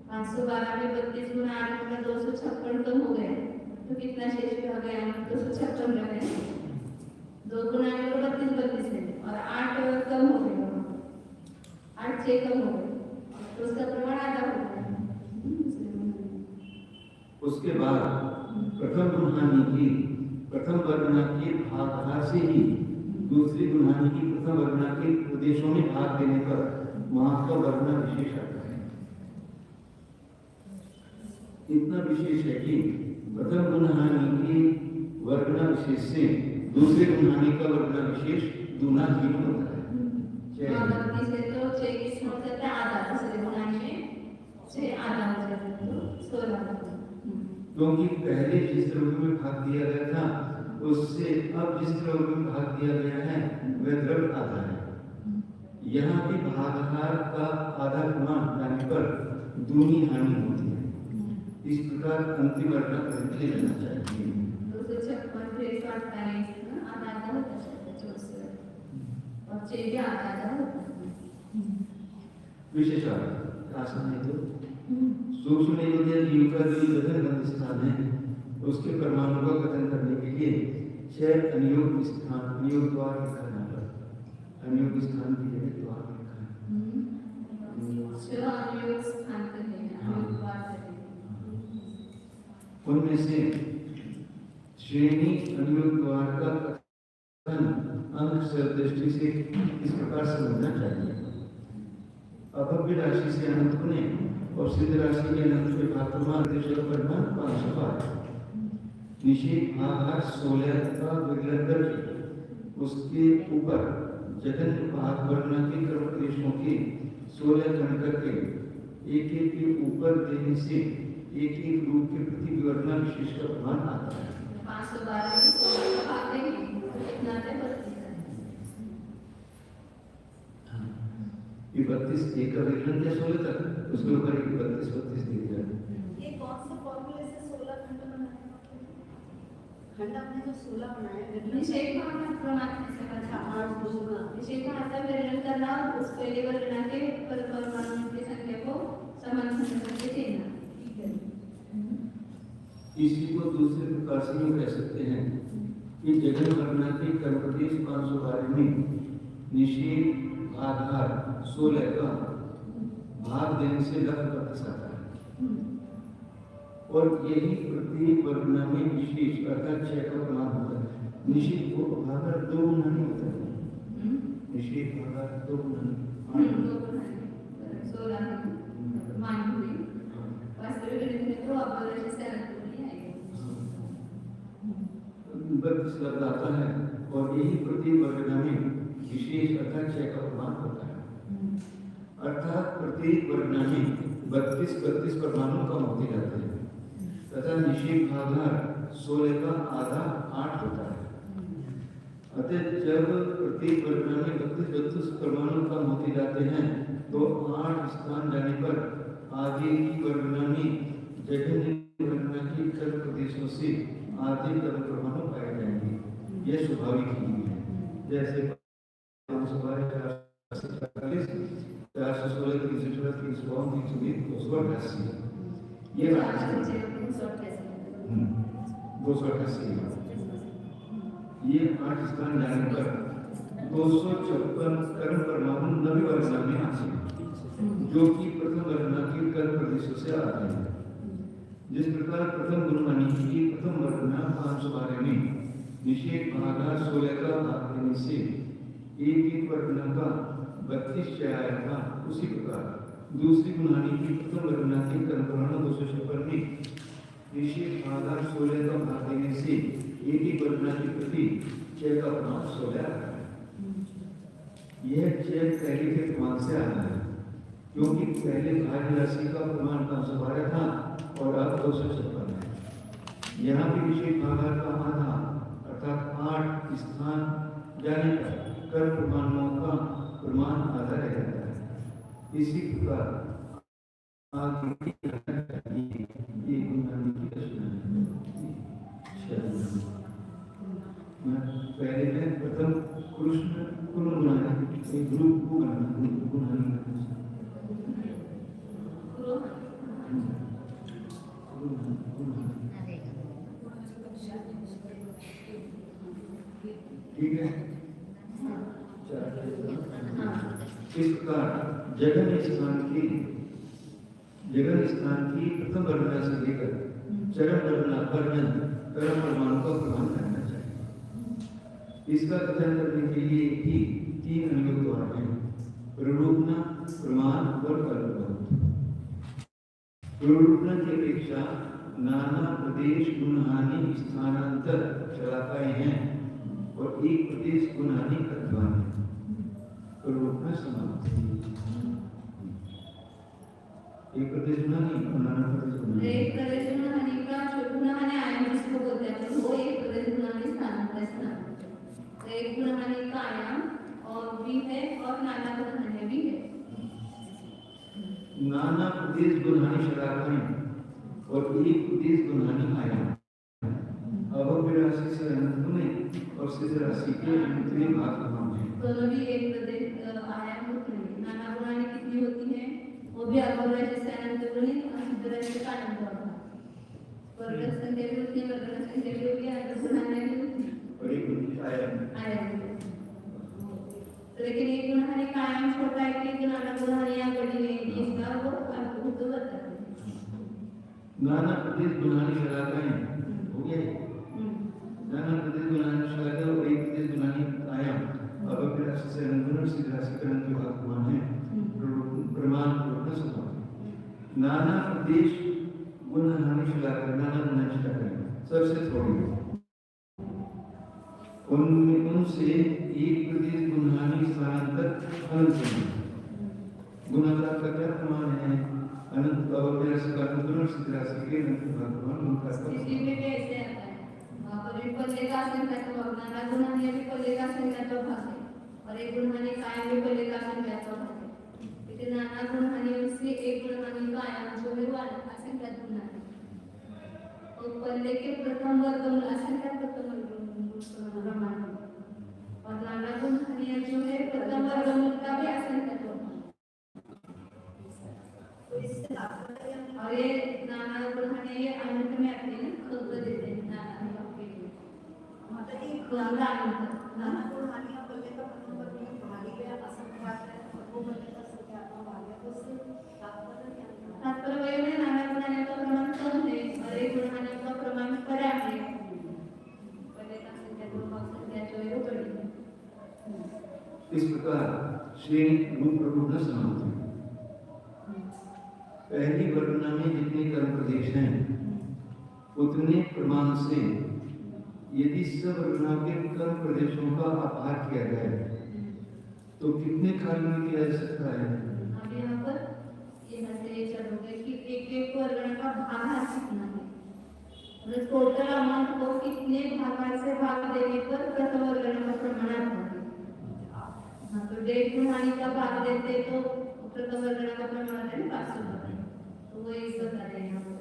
512 में 32 गुना 8 गुना 256 कम हो गया, तो कितना शेष रह गया? 256 रह गया। 2 गुना में 32 है और 8 कम हो गया, 8 चेक कम हो गए। तो उसका प्रमाण आधा होता है। उसके बाद प्रथम गुणहानि की प्रथम वर्णना के भागधार से ही दूसरी गुणहानि की प्रथम वर्णना के प्रदेशों में भाग देने पर वहां का वर्णना विशेष आता है। इतना विशेष है कि प्रथम गुणहानि की वर्णना विशेष से दूसरे गुणहानि का वर्णना विशेष दूना ही होता है। से तो 6 हो जाता है आधा, दूसरे गुणहानि से आधा हो जाता है तो 16। क्योंकि पहले जिस द्रव्य में भाग दिया गया था उससे अब जिस द्रव्य में भाग दिया गया है वह द्रव्य आधा है। यहाँ भी भागहार का आधा प्रमाण जाने पर दूनी हानि होती है। इस प्रकार अंतिम वर्णना करके ले जाना चाहिए। 256 फिर 48 आधा आधा होता है 64 और 6 भी आधा आधा होता है। विशेषार्थ आसन है तो सूक्ष्म नियोजन जीव का जो गगन बंद स्थान है उसके परमाणु का कथन करने के लिए 6 अनियोग स्थान अनियोग द्वार लिखा जाता है। अनियोग स्थान की जगह द्वार लिखा है। उनमें से श्रेणी अनियोग द्वार का कथन अंक से दृष्टि से इस प्रकार समझना चाहिए। अभव्य राशि से अनंत ने और सिद्ध राशि के अनंत के भागमान देशों पर मान 505 निषेध भाग 16 का विग्रह करके उसके ऊपर जगन भाग वर्णना के कर्म देशों के 16 खंड करके एक एक के ऊपर देने से एक एक रूप के प्रति विवर्णना विशेष का प्रमाण आता है। 512 में 16 का भाग देंगे कितना है 32 है। ये 32 एक का विग्रह क्या 16 तक उसके ऊपर 32 दे दिया। ये कौन सा फॉर्मूले से 16 खंड बनाया? खंड आपने जो 16 बनाया निषेध भाग का प्रमाण से अच्छा 8 दूसरा निषेध भाग का विवरण करना और उस पहले वर्णना के परमाणु की संख्या को समान करके देना। इसी को दूसरे प्रकार से हम कह सकते हैं कि जगन वर्णना के कर्मदेश 512 में निषेध आधार 16 का भाग देने से लक्ष्य प्रतिशत आता है और यही प्रत्येक वर्णना में विशेष अर्थात 6 का प्रमाण होता है। निषेध को भागार 2 गुना नहीं होता है। निषेध भागार 2 गुना 16 मान हुई वास्तविक गणित में तो अब जैसे नहीं आएगा 32 लग जाता है और यही प्रत्येक वर्णना में विशेष अर्थात 6 का प्रमाण होता है। अर्थात प्रत्येक वर्णना में 32 परमाणु कम होते जाते हैं तथा निषेध भागार 16 का आधा 8 होता है। अतः जब प्रत्येक वर्णना में 32 परमाणु कम होते जाते हैं तो 8 स्थान जाने पर आगे की वर्णना में जगन वर्णना के कर्म प्रदेशों से आधे कर्म परमाणु पाए जाएंगे। यह स्वाभाविक ही है। जैसे 416 ये 288 ये 8 स्थान जाने पर 256 कर्म परमाणु नवी वर्णना में आते हैं जो कि प्रथम वर्णना के कर्म प्रदेशों से आते हैं। जिस प्रकार प्रथम गुणहानि की प्रथम वर्णना 512 में निषेध भागार 16 का भाग देने से एक वर्णना का 32 आया था उसी प्रकार दूसरी गुणहानि की प्रथम वर्णना के कर्म परमाणु 256 में निषेध भागार 16 का भाग देने से एक वर्णना के प्रति 6 का प्रमाण 16 आता है। यह 6 पहले के प्रमाण से आता है क्योंकि पहले भाज्य राशि का प्रमाण 512 था और अब 256 है। यहाँ भी विशेष भागार का आधा अर्थात 8 स्थान जाने पर कर्म प्रमाणों का प्रमाण आधा रह जाता है। इसी प्रकार आगे ये गुणहानि की रचना है। पहले में प्रथम कृष्ण कुल गुणहानि एक ग्रुप को गुणहानि ठीक है। इस प्रकार जगन स्थान की जगन स्थान की प्रथम वर्णना से लेकर चरम वर्णन परम परमाणु का प्रमाण करना चाहिए। इसका कथन करने के लिए ही 3 अनुयोग द्वार हैं: प्ररूपना, प्रमाण और कल्पना। प्ररूपना की अपेक्षा नाना प्रदेश गुणहानि स्थानांतर शलाकाएं हैं और एक प्रदेश गुणहानि कथवान है। प्ररूपना समाप्त। एक प्रदेश गुणहानि और नाना प्रदेश गुणहानि। एक प्रदेश गुणहानि का गुणहानि आयाम जिसको बोलते हैं वो एक प्रदेश गुणहानि स्थानांतर। तो एक गुणहानि का आयाम और भी है और नाना गुणहानि भी है। नाना प्रदेश गुणहानि शलाकाएं और एक प्रदेश गुणहानि आयाम। अब राशि से अनंत में और शेष राशि के अंतिम भाग हम हैं। दोनों भी एक प्रदेश आयाम होते हैं। नाना गुणहानि कितनी होती है वो भी अब राशि से अनंत गुणित असिद्ध राशि का अनंत होता है। वर्ग संख्या भी होती है, वर्ग संख्या भी होती है, अनंत गुणहानि भी होती है और एक आयाम। लेकिन एक गुणहानि का आयाम छोटा है कि नाना गुणहानियां बड़ी है, इसका वो अद्भुत होता है। नाना प्रदेश गुणहानि शलाकाएं हो गया। नाना प्रदेश गुणहानि शलाकाएं और एक प्रदेश गुणहानि आयाम। अब फिर राशि से अनंत गुण सिद्ध राशि का अनंत भाग मान है। प्रमाण पूर्ण समाप्त। नाना प्रदेश गुणहानि शलाकाएं, नाना गुणहानि शलाकाएं सबसे थोड़ी उनसे एक प्रदेश गुणहानि स्थानांतर अनंत गुणाकार का क्या प्रमाण है? अनंत अवग्रह से गुण सिद्ध राशि के अनंत भगवान उनका इसी में कैसे आता है वहां पर भी पल्ले का संख्या का भाग, नाना गुणहानि भी पल्ले का संख्या का भाग है और एक गुणहानि कायम भी पल्ले का संख्या का भाग है। लेकिन नाना गुणहानि से एक गुणहानि का आयाम जो है वो असंख्या गुना है। और पल्ले के प्रथम वर्गमूल असंख्या प्रथम वर्गमूल प्रमाण और नाना गुणहानि जो है प्रथम वर्गमूल का भी असंख्या और ये नाना गुणहानि ये अनंत में आते हैं खुद को देते हैं नाना के लिए मतलब एक अनंत नाना गुणहानि का पल्ले का प्रथम वर्ग में भागी गया असंख्यात है और वो पल्ले का संख्यात में भाग गया तो उससे तात्पर्य क्या है? तात्पर्य वही है नाना गुणहानि का प्रमाण कम है और एक गुणहानि का प्रमाण पर्याप्त है। पल्ले का संख्या दो भाग संख्या जो है वो बड़ी है। इस प्रकार श्रेणी रूप प्ररूप न समाप्त है। पहली वर्णना में जितने कर्म प्रदेश हैं उतने प्रमाण से यदि सब वर्णना के कर्म प्रदेशों का आभार किया जाए तो कितने काल में किया जा सकता है? अब यहाँ पर यहाँ से चलोगे कि एक एक वर्णना का भागार कितना है, मतलब टोटल अमाउंट को कितने भागार से भाग देने पर प्रथम वर्णना का प्रमाण आता है। हाँ तो 1.5 गुणहानि का भाग देते तो प्रथम वर्णना का प्रमाण आता है 500 होता है। तो वो एक बता रहे हैं यहाँ पर।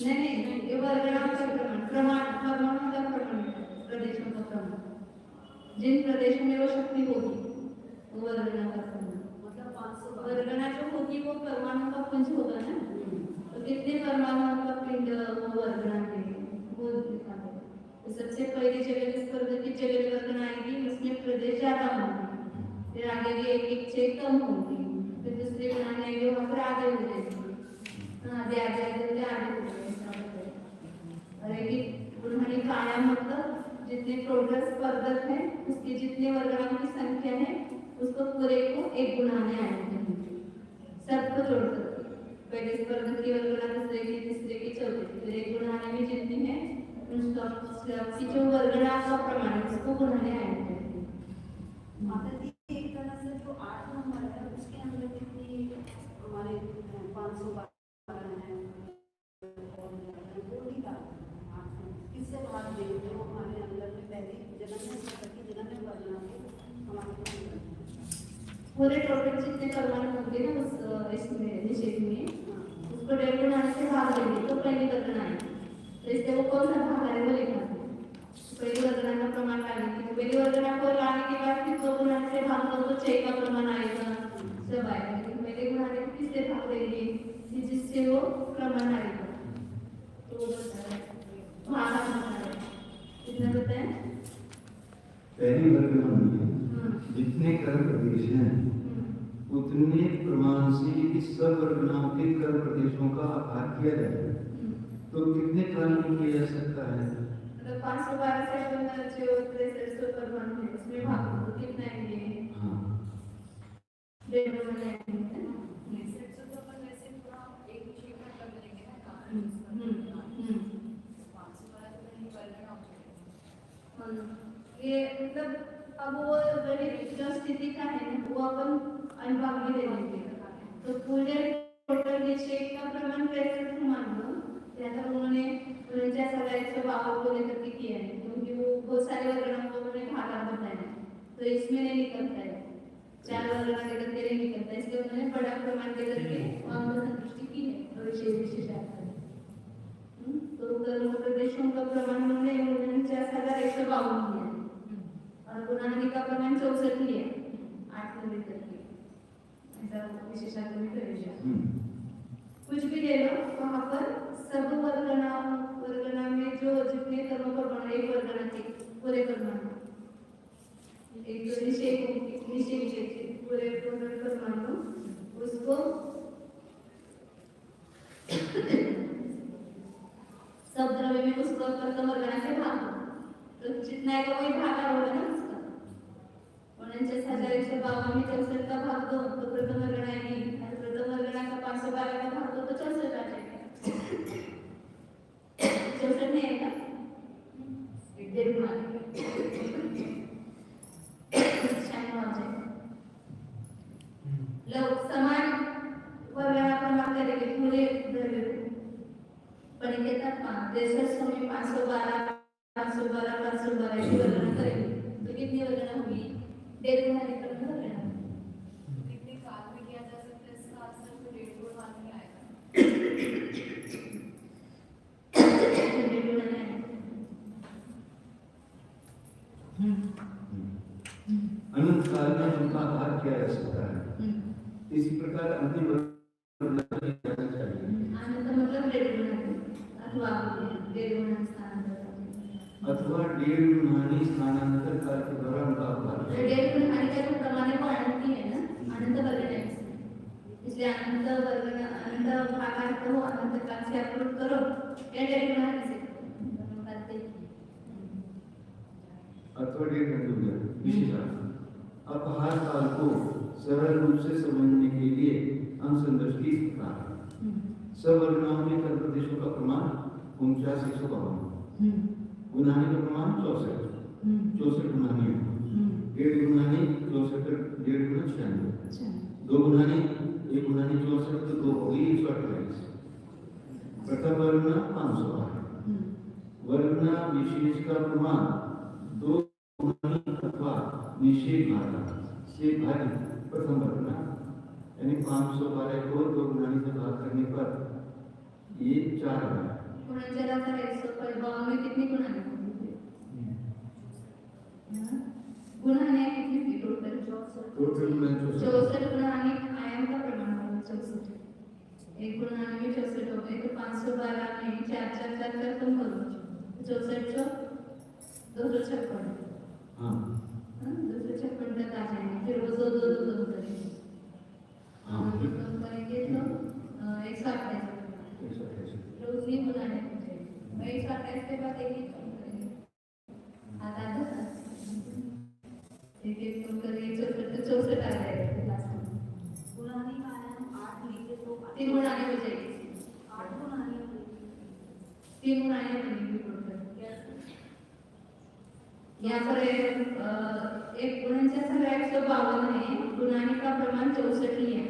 नहीं ये वर्णना का प्रमाण का प्रमाण प्रदेशों का प्रमाण जिन प्रदेशों में वो शक्ति होगी वो वर्णना का प्रमाण मतलब 500 वर्णना जो होगी वो परमाणु का पुंज होगा ना, तो कितने परमाणु का पिंड वो वर्णना के वो दिखाते हैं। तो सबसे पहली जगह जिस पर की जगह वर्णना आएगी उसमें प्रदेश ज्यादा होंगे, फिर आगे भी एक एक से कम होंगी, फिर दूसरे बनाने आएंगे वहाँ पर आगे हो जाएगी, आगे आगे आगे आगे हो जाएगी। और एक गुणहानि का आयाम मतलब जितने प्रोग्रेस स्पर्धक है उसके जितने वर्गणाओं की संख्या है उसको पूरे को एक गुणहानि आयाम है। सबको जोड़ सकते पहले स्पर्धक की वर्गणा दूसरे की तीसरे की चौथे फिर एक गुणहानि में जितनी है उसकी जो वर्गणा का प्रमाण है उसको गुणहानि आयाम कहते हैं। माता जी एक तरह से जो 8 नंबर है उसके अंदर कितनी हमारे 500 है वो नहीं था किससे भाग देंगे जो हमारे अंदर में पहले जन्म में सकती जन्म में वर्णना के हमारे पूरे टोटल जितने परमाणु होंगे ना उस इसमें निषेध में उसको 1.5 गुणहानि से भाग देंगे तो पहली वर्गणा आएगी। तो इससे वो कौन सा भाग है वो लिखना है। पहली वर्गणा का प्रमाण लाने की पहली वर्गणा को लाने के बाद फिर 2 गुणहानि से भाग दो तो 6 का प्रमाण आएगा सब आएगा। लेकिन पहले गुणहानि को किससे भाग देंगे जिससे वो प्रमाण आएगा। तो कितना बताए? पहली वर्गणा में जितने कर्म प्रदेश हैं उतने प्रमाण से इस सब वर्गनाओं के कर्म प्रदेशों का आभार किया जाए तो कितने काल में किया जा सकता है? मतलब 512 से अपन जो 63 परमाणु है उसमें भाग तो कितना है ये? हाँ 1.5 महीने है ना? सेट से तो अपन वैसे पूरा एक विषय में कर लेंगे ना काम 512 तो नहीं करना होगा। ये मतलब अब वो गणित जो स्थिति का है ना वो अपन अनुभाग में ले लेंगे तो पूरे टोटल विषय का प्रमाण कैसे मान लो जैसा उन्होंने जैसा राइट स्वभाव को लेकर के किया है क्योंकि वो बहुत सारे वर्गणों को उन्होंने भागा बताया तो इसमें नहीं निकलता है 4 वर्गण लेकर के नहीं निकलता है इसलिए उन्होंने बड़ा प्रमाण लेकर के वहाँ पर संतुष्टि की है और विशेष विशेषार्थ तो कर्म प्रदेशों का प्रमाण उन्होंने 49,152 दिया और गुणानी का प्रमाण 64 लिया 8 को लेकर के ऐसा विशेषार्थ में करेगा कुछ भी ले लो वहाँ पर सब वर्गना में जो जितने कर्मों पर बना एक वर्गना के पूरे कर्म एक निषेध पूरे कर्म उसको सब द्रव्य में उसको प्रथम वर्गना से भाग तो जितना है वही भाग होगा ना उसका 49,152 में 64 का भाग दो तो प्रथम वर्गना है और प्रथम वर्गना का 512 का भाग दो तो 64 आ जाएगा 64 नहीं आएगा एक डेढ़ गुना लोग समान वर्गना प्रमाण करेंगे पूरे द्रव्य पढ़ेंगे तब 63 में 512 ऐसी वर्गना करेंगे तो कितनी वर्गना होगी 1.5 गुना निकल वर्गना कितने काल में किया जा सकता है इसका आंसर तो 1.5 गुना में आएगा 1.5 गुना नहीं अनंत काल में उनका आभार किया जा सकता है इसी प्रकार अंतिम वर्ग चाहिए आनंद मतलब 1.5 गुना अथवा 1.5 गुना अथवा 1.5 गुना स्थानांतर काल के द्वारा उनका आभार 1.5 गुना का जो प्रमाण है वो अनंत ही है ना अनंत वर्ग है इसलिए अनंत वर्ग अनंत भागार्थ हो अनंत काल से अपलोड करो या 1.5 गुना से अथवा 1.5 गुना विशेषार्थ अपहार काल को सरल रूप से समझने के लिए हम संदर्शी इस प्रकार है सब वर्गनाओं में कर्म प्रदेशों का प्रमाण 49,152 गुनानी का प्रमाण 64 गुनानी 1.5 गुनानी 64 1.5 गुना 96 2 गुनानी 1 गुनानी 64 तो 2 हो गई 128 प्रथम वर्गना 508 वर्गना विशेष का प्रमाण 2 गुनानी अथवा निषेध भागा से भागी प्रथम वर्गना यानी 512 को 2 गुनानी से भाग करने पर ये 4 आ गया 49,152 में कितनी गुणानी गुणानी कितनी थी टोटल 64 गुणानी आयाम का प्रमाण होगा 64 एक गुणानी में 64 हो गए तो 512 में 4 कम करो 64 256 हाँ 256 तक आ जाएंगे फिर वो 2 कम करेंगे कम करेंगे तो 128 रोज नहीं बुलाने मैं 128 के बाद एक कम करेंगे आधा एक कम करेंगे 64 आ जाएगा गुणानी का आयाम 8 लिखे तो 3 गुणानी हो जाएगी 8 गुणानी 3 गुणानी बनेगी टोटल यहाँ पर एक 49,152 है गुणानी का प्रमाण 64 ही है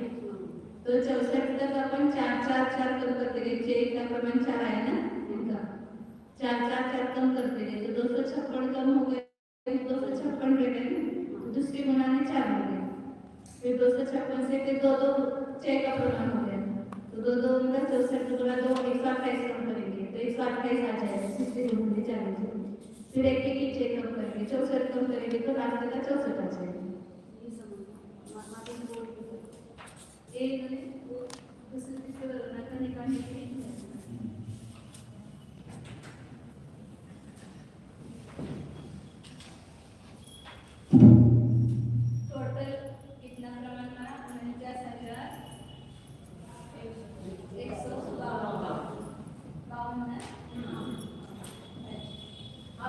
तो 64 तक अपन 4 कम करते गए 6 का प्रमाण 4 आया ना इनका 4 कम करते गए तो 256 कम हो गए 256 रह गए दूसरी गुणानी 4 हो गया फिर 256 से फिर 6 का प्रमाण हो गया तो 2 मतलब 64 गुना 2 128 कम करेंगे तो 128 आ जाएगा तीसरी गुणानी 4 फिर एक 6 कम करेंगे 64 कम करेंगे तो लास्ट का 64 आ जाएगा ये समझ माध्यम बोर्ड एक वो दूसरे वर्गना का निकालने के लिए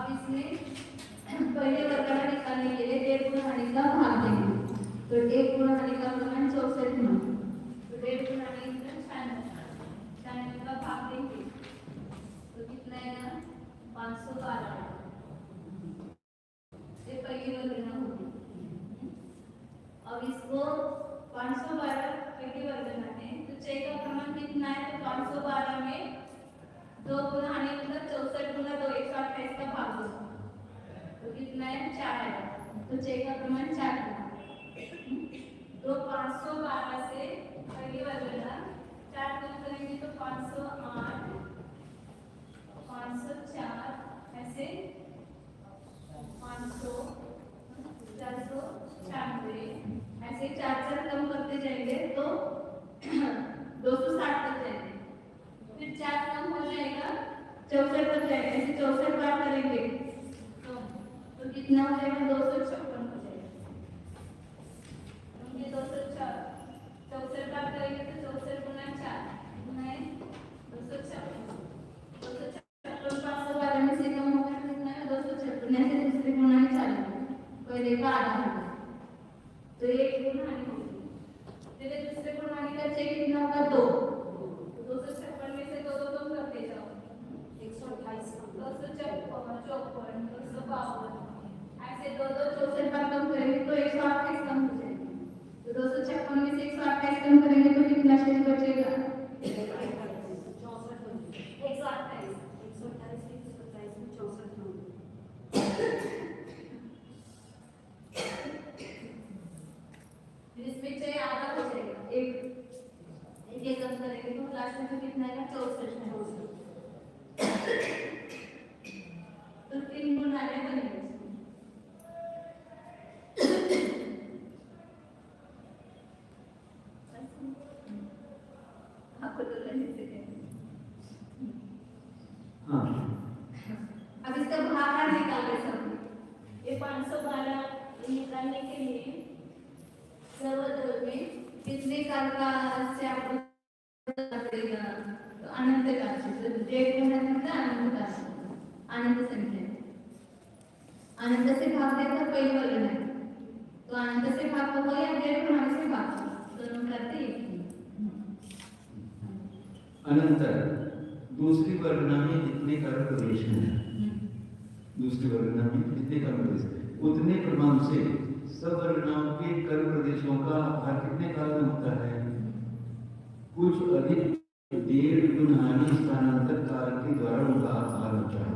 अब इसमें पहले वर्गना निकालने के लिए 1.5 गुना हानि का भाग देंगे। तो 1 गुना हानि का प्रमाण 64 गुना, तो 1.5 गुना हानि 96 का भाग देंगे तो कितना आएगा 512। ये पहली वर्गना होगी। अब इसको 512 पहली वर्गना है तो 6 का प्रमाण कितना है, तो 512 में 2 गुना हानि मतलब 64 गुना 2 128 का भाग होगा तो कितना है 4 है, तो 6 का प्रमाण 4 है। तो 512 से पहली वर्गना 4 गुना करेंगे तो 508 504 ऐसे 500 496 ऐसे 4 कम करते जाएंगे तो 260 तक जाएंगे, फिर 4 कम हो जाएगा 64 तक जाएगा, ऐसे 64 बार करेंगे तो कितना हो जाएगा 256 हो जाएगा। ये 264 बार करेंगे तो 64 गुना 4 गुना है 256 512 में से कम होगा कितना है 256 ऐसे दूसरे गुना में चालू पहले का आधा होगा तो 1 गुना हानि होगी, फिर दूसरे गुना हानि का 6 कितना होगा 2, 256 में से 2 कम करते जाओ 128 254 252 ऐसे 2 64 बार कम करेंगे तो 128 कम हो जाएगा, तो 256 में से 128 कम करेंगे तो कितना शेष बचेगा 128 इसमें 6 आधा हो जाएगा, एक कम करेंगे तो लास्ट में कितना आएगा 64 तो 3 गुना बनेगा। आपको तो करने से हाँ अब इसका भाग निकाल रहे सब। ये 512 निकालने के लिए सर्वदल में कितने काल का से आपको पड़ेगा, तो अनंत काल से, तो 1.5 गुना मतलब अनंत काल से, अनंत संख्या अनंत से भाग देता पहली वर्गना है तो अनंत से भाग होगा या 1.5 गुना से भाग दोनों करते हैं। अनंतर दूसरी वर्गना में जितने कर्म प्रवेश हैं, दूसरी वर्गना में जितने कर्म प्रवेश उतने प्रमाण से सब वर्गनाओं के कर्म प्रदेशों का भार कितने काल में होता है, कुछ अधिक 1.5 गुना हानि स्थानांतर काल के द्वारा उनका भार होता है।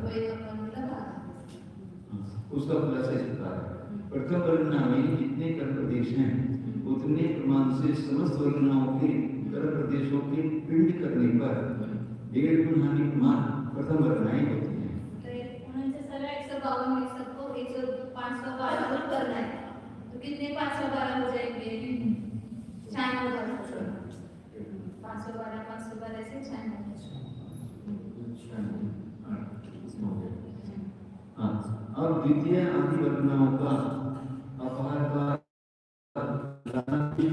उसका प्लस इस प्रकार है, प्रथम वर्गना में जितने कर्म प्रदेश हैं उतने प्रमाण से समस्त वर्गनाओं के कर्म प्रदेशों के पिंड करने पर 1.5 गुना हानि प्रमाण प्रथम वर्गनाएं होती हैं। तो 152 में सबको 512 को करना है तो कितने 512 हो जाएंगे 96 512 ऐसे 96। अब द्वितीय आदि वर्गनाओं का अपहार का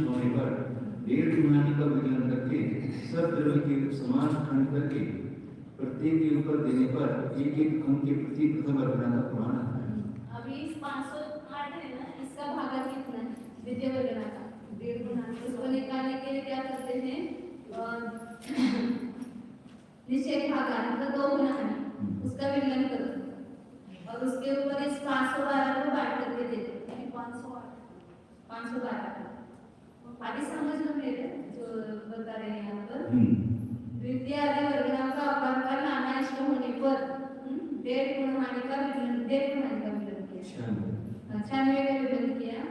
होने पर 1.5 गुना का विकलन करके सब द्रव्य के समान खंड करके प्रत्येक के ऊपर देने पर एक एक अंक के प्रति प्रथम वर्गना का प्रमाण आता है। अभी 508 है ना, इसका भागा कितना है द्वितीय वर्गना का 1.5 गुना, इसको निकालने के लिए क्या करते हैं निषेध भागा मतलब 2 गुना है उसका विकलन करो और उसके ऊपर इस 512 को बांट करके दे देते हैं 512 आगे समझ लो मेरे जो बता रहे हैं यहाँ पर द्वितीय आदि वर्गना का अपहार का नाना इष्ट होने पर 1.5 गुना हानि का विकलन 1.5 गुना का विकलन किया 96 का विकलन किया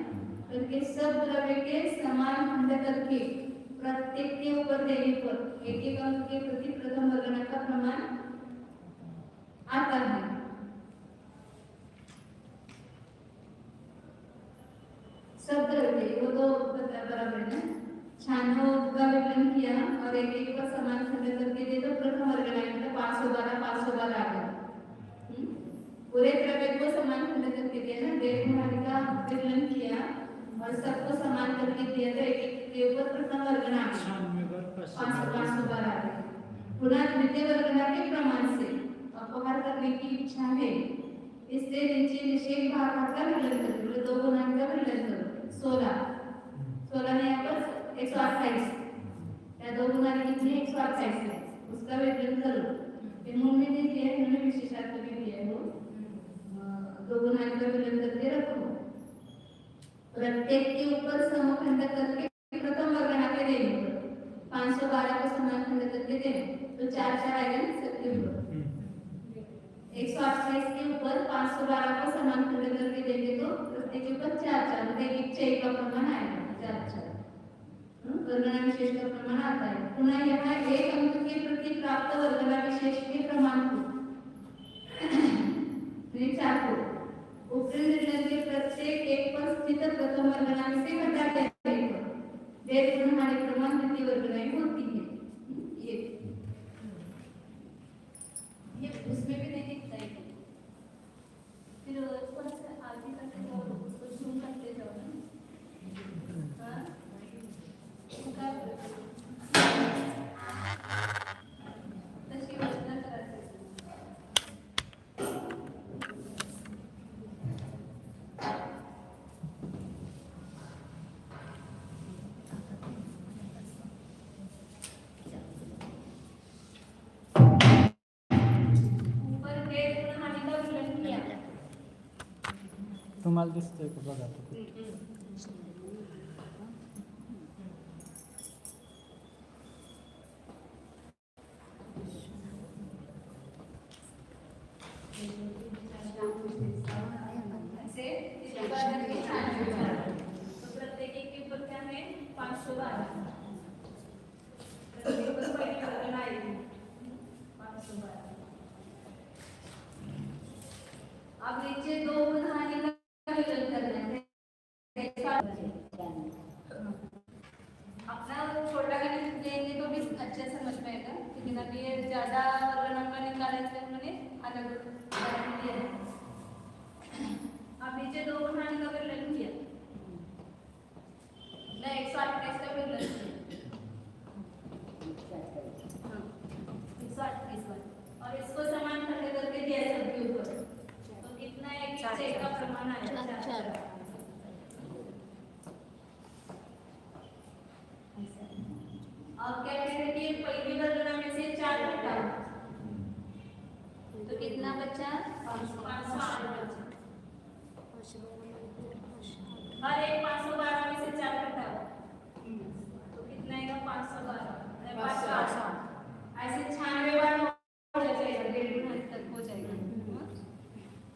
करके सब द्रव्य के समान खंड करके प्रत्येक के ऊपर देने पर एक एक अंक के प्रति प्रथम वर्गना का प्रमाण आता है। सब द्रव्य वो तो बराबर है 96 का विकलन किया और एक एक का समान खंड करके दे तो प्रथम वर्गना मतलब 512 आ गया। पूरे द्रव्य को समान खंड करके दिया ना 1.5 गुना का विकलन किया और सबको समान करके दिया तो एक एक के ऊपर प्रथम वर्गना 512 आ गया। पुनः द्वितीय वर्गना के प्रमाण से अपहार करने की इच्छा है इससे नीचे निषेध भाग का विलय करो, बोले 2 गुणांक का विलय करो 16 ने यहाँ पर 128, या 2 गुणांक कितने 128 है, उसका विलय करो। फिर मूल में दिया है, उन्होंने विशेषार्थ में दिया है वो 2 गुणांक का विलय करके रखो। प्रत्येक के ऊपर समखंड करके प्रथम वर्ग बना के देंगे, 512 को समानखंड करके देंगे तो 4 4 आएगा ना सबके ऊपर। 128 के ऊपर 512 को समानखंड करके देंगे तो प्रत्येक के ऊपर 4 4, मतलब 1 से 1 का प्रमाण आएगा 4 4। वर्गना विशेष का प्रमाण आता है। पुनः यहाँ एक अंक के प्रति प्राप्त वर्गना विशेष के प्रमाण को 4 को ऊपरी निर्णय के प्रत्येक एक पर स्थित प्रथम वर्गना में से घटाते हैं, डेढ़ गुना हमारे प्रमाण द्वितीय वर्गनाएं होती है। ये उसमें भी नहीं दिखता है, फिर थोड़ा सा आगे करके जाओ, उसको जूम करते जाओ ना। हाँ उसका तशी वजन करायचं। तुम्हाला दिसतंय का बघा तो. प्रत्येक एक के ऊपर क्या है 512, प्रत्येक ऊपर पहली वर्गना आएगी 512। अब नीचे 2 गुणाहारी का विलय करना है, अपना छोटा गणित लेंगे तो भी अच्छे समझ में आएगा, लेकिन अब ये ज्यादा वर्गनांक निकालने से मैंने अलग उदाहरण दिया है। अब नीचे 2 गुणाहारी का विलय किया, मैं 128 का विलय और इसको समान खंड करके दिया सबके ऊपर, तो कितना है कि 6 का प्रमाण आएगा 4। अब क्या कहते हैं कि पहली वर्गना में से 4 घटाओ तो कितना बचा 508 बचा। हर एक 512 में से 4 घटाओ तो कितना आएगा 512 ऐसे 96 बार हो जाएगा, 1.5 गुना तक हो जाएगा।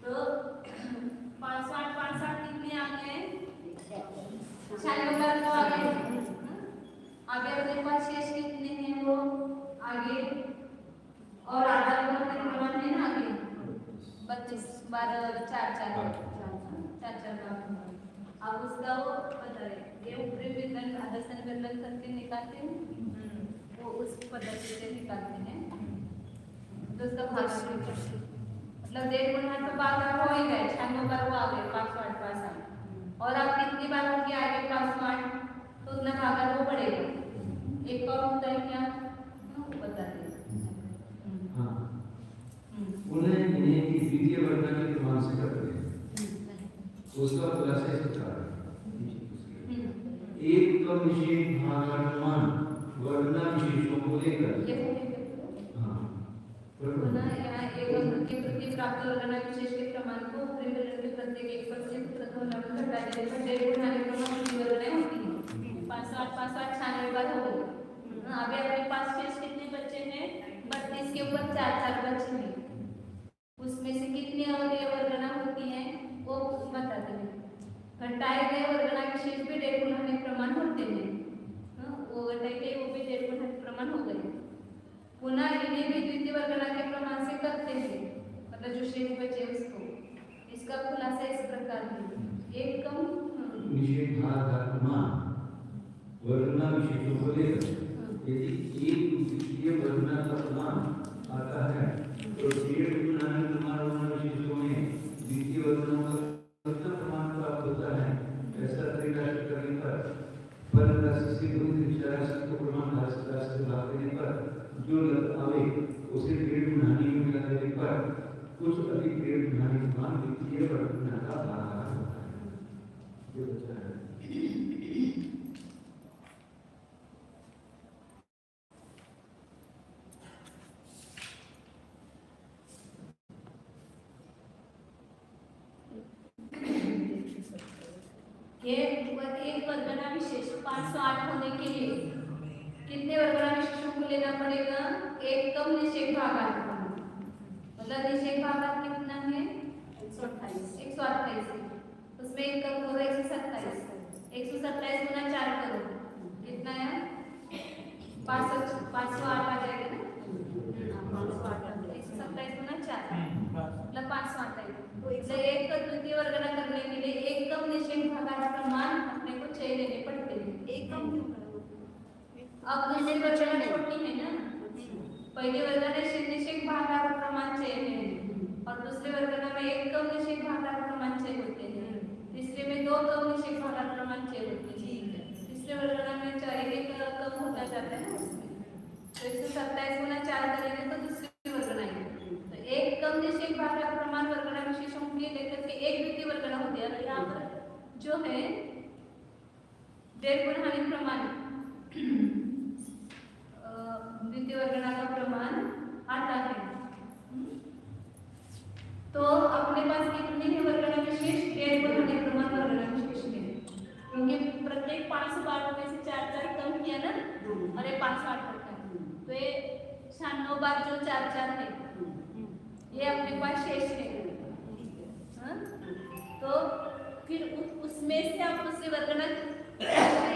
तो 508 कितने आ गए 96 बार तो आ गए। आगे अपने पास शेष कितने हैं वो आगे और आधा गुना के प्रमाण है ना आगे 25 12 4 4 अब उसका वो पता है ये ऊपरी विकलन आदर्शन विकलन करके निकालते हैं, वो उस पद्धति से निकालते हैं तो उसका भाग मतलब 1.5 गुना तो बात हो ही गए 96 बार वो आ गए 508 पास आ और आप कितनी बार होगी आगे 508 तो उतना भागा वो बढ़ेगा। एक और होता है क्या बता दें। हाँ उन्हें इन्हें की द्वितीय वर्ग के प्रमाण से करते हैं, उसका खुलासा इस प्रकार है। एक तो निषेध भागानुमान वर्णना विशेषों को लेकर यहाँ एक अंक के प्रति प्राप्त वर्णना विशेष के प्रमाण को ऊपरी वर्ग के प्रत्येक एक पर से प्रथम वर्ग घटा देने पर 1.5 गुना के प्रमाण की वर्गनाएं होती हैं 508 96 बार हो गई। अभी अपने पास शेष कितने बच्चे हैं 32 के ऊपर 4 4 बच्चे हैं, उसमें से कितनी अवधि वर्गना होती है वो बताते हैं। घटाए गए वर्गना विशेष भी 1.5 गुना के प्रमाण होते हैं, वो घटाए गए वो भी 1.5 गुना के प्रमाण हो गए। पुनः इन्हें भी द्वितीय वर्गना के प्रमाण से करते हैं, मतलब जो शेष बचे उसको। इसका खुलासा इस प्रकार है। एक कम निषेध भागानुमान वर्णना विशेषों को लेकर यदि एक द्वितीय वर्णना का प्रमाण आता है तो 1.5 गुना के प्रमाण विशेषों में द्वितीय वर्णनों का कितना प्रमाण प्राप्त होता है ऐसा तरीका करने पर राशि से को प्रमाण राशि से भाग देने पर जो लग आवे उसे 1.5 गुना में मिला देने पर कुछ अधिक 1.5 गुना समान द्वितीय वर्गुणा का भागाकार होता है। ये बचा है। ये एक वर्गना विशेष 508 होने के लिए कितने वर्गना विशेषों को लेना पड़ेगा? एक कम निषेध भागाकार, मतलब निषेध भागाकार कितना है? 128 है। उसमें एक कम होगा 127 गुना 4 करो कितना है? 508 आ जाएगा ना? 127 गुना 4 मतलब 508 आएगा। तो एक का द्वितीय वर्गना करने के लिए एक कम निषेध भागाकार प्रमाण अपने को चाहिए लेने पड़ते हैं। एक कम क्यों करें? अब दूसरी वर्गना छोटी है ना, पहले वर्गना निषेध भागाकार प्रमाण चाहिए और दूसरे वर्गना में एक कम निषेध भागाकार प्रमाण चाहिए होते हैं, तीसरे में दो कम निषेध भागाकार प्रमाण चाहिए होते हैं। तीसरे वर्गना में एक कम होता जाता है तो 127 गुना 4 करेंगे तो दूसरी वर्गना है। तो एक कम निषेध भागाकार प्रमाण वर्गना विशेषों के लेकर के एक द्वितीय वर्गना होती है। और यहाँ पर जो है डेढ़ गुण हानि प्रमाण द्वितीय वर्गना का प्रमाण आता है। तो अपने पास कितने हैं वर्गना विशेष? डेढ़ गुण हानि प्रमाण वर्गना विशेष है, क्योंकि प्रत्येक 512 में से 4 कम किया ना और ये 508 तक है, तो ये 96 बार जो 4 है ये अपने पास शेष है। हाँ? तो फिर उसमें से आप दूसरे वर्गना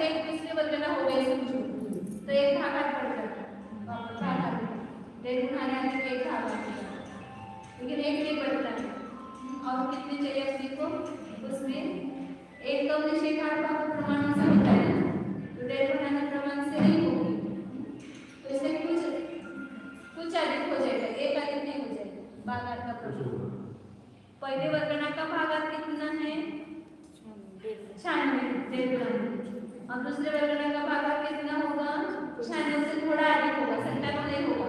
एक तीसरे वर्गना हो गए समझो, तो एक भागाकार पड़ जाता है, डेढ़ गुना आने में एक भागाकार, लेकिन एक नहीं बढ़ता है। और कितने चाहिए अपने को? उसमें एक कम निषेध भागाकार प्रमाण से होता है ना, तो डेढ़ गुना प्रमाण से नहीं होगी, तो इससे कुछ अधिक हो जाएगा, एक अधिक नहीं हो जाएगा भागाकार का प्रमाण। पहले वर्गना का भागाकार कितना है? 96 डेढ़ गुना, और दूसरे वर्गना का भागाकार कितना होगा? 96 से थोड़ा अधिक होगा, 97 नहीं होगा,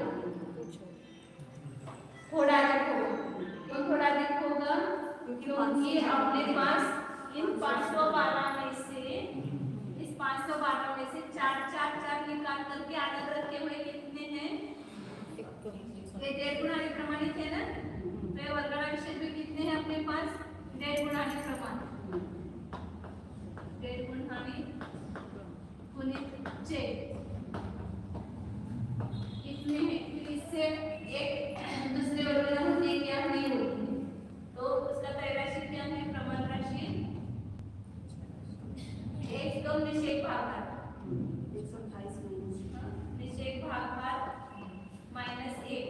थोड़ा अधिक होगा। तो थोड़ा अधिक होगा क्योंकि अपने पास इन 512 में से इस 512 में से 4 निकाल करके अलग रखे हुए कितने हैं? ये डेढ़ गुना प्रमाणित है ना, तो ये वर्गना विशेष भी कितने हैं अपने पास? डेढ़ गुना प्रमाण, डेढ़ गुना गुणित 6 कितने हैं? फिर इससे एक दूसरे वर्गना होती है क्या? नहीं होती, तो उसका तय राशि क्या है? प्रमाण राशि एक कम निषेध भागाकार, 128 निषेध भागाकार -1,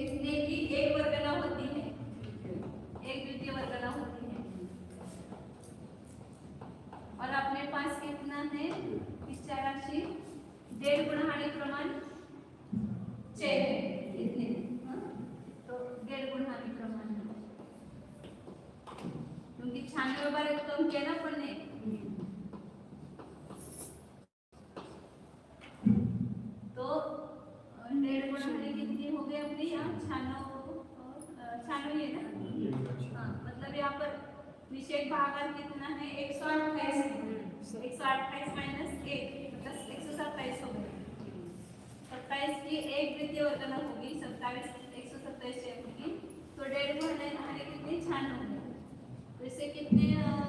इसलिए कि एक वर्गना होती है, एक द्वितीय वर्गना होती है। और अपने पास कितना है इसका राशि? डेढ़ गुना हानि प्रमाण 6 है, इतने तो डेढ़ गुना हानि प्रमाण, क्योंकि 96 बार कम किया ना अपन ने, तो डेढ़ गुना हानि कितनी हो गई अपनी? यहाँ 96 है ना। हाँ, मतलब यहाँ पर निषेध भागाकार कितना है? 128 है, 128 माइनस 1 मतलब 127 हो गए। 27 की एक द्वितीय वर्गना होगी, 27 127 होगी, तो डेढ़ गुना हानि कितनी? 96 होगी। तो इससे कितने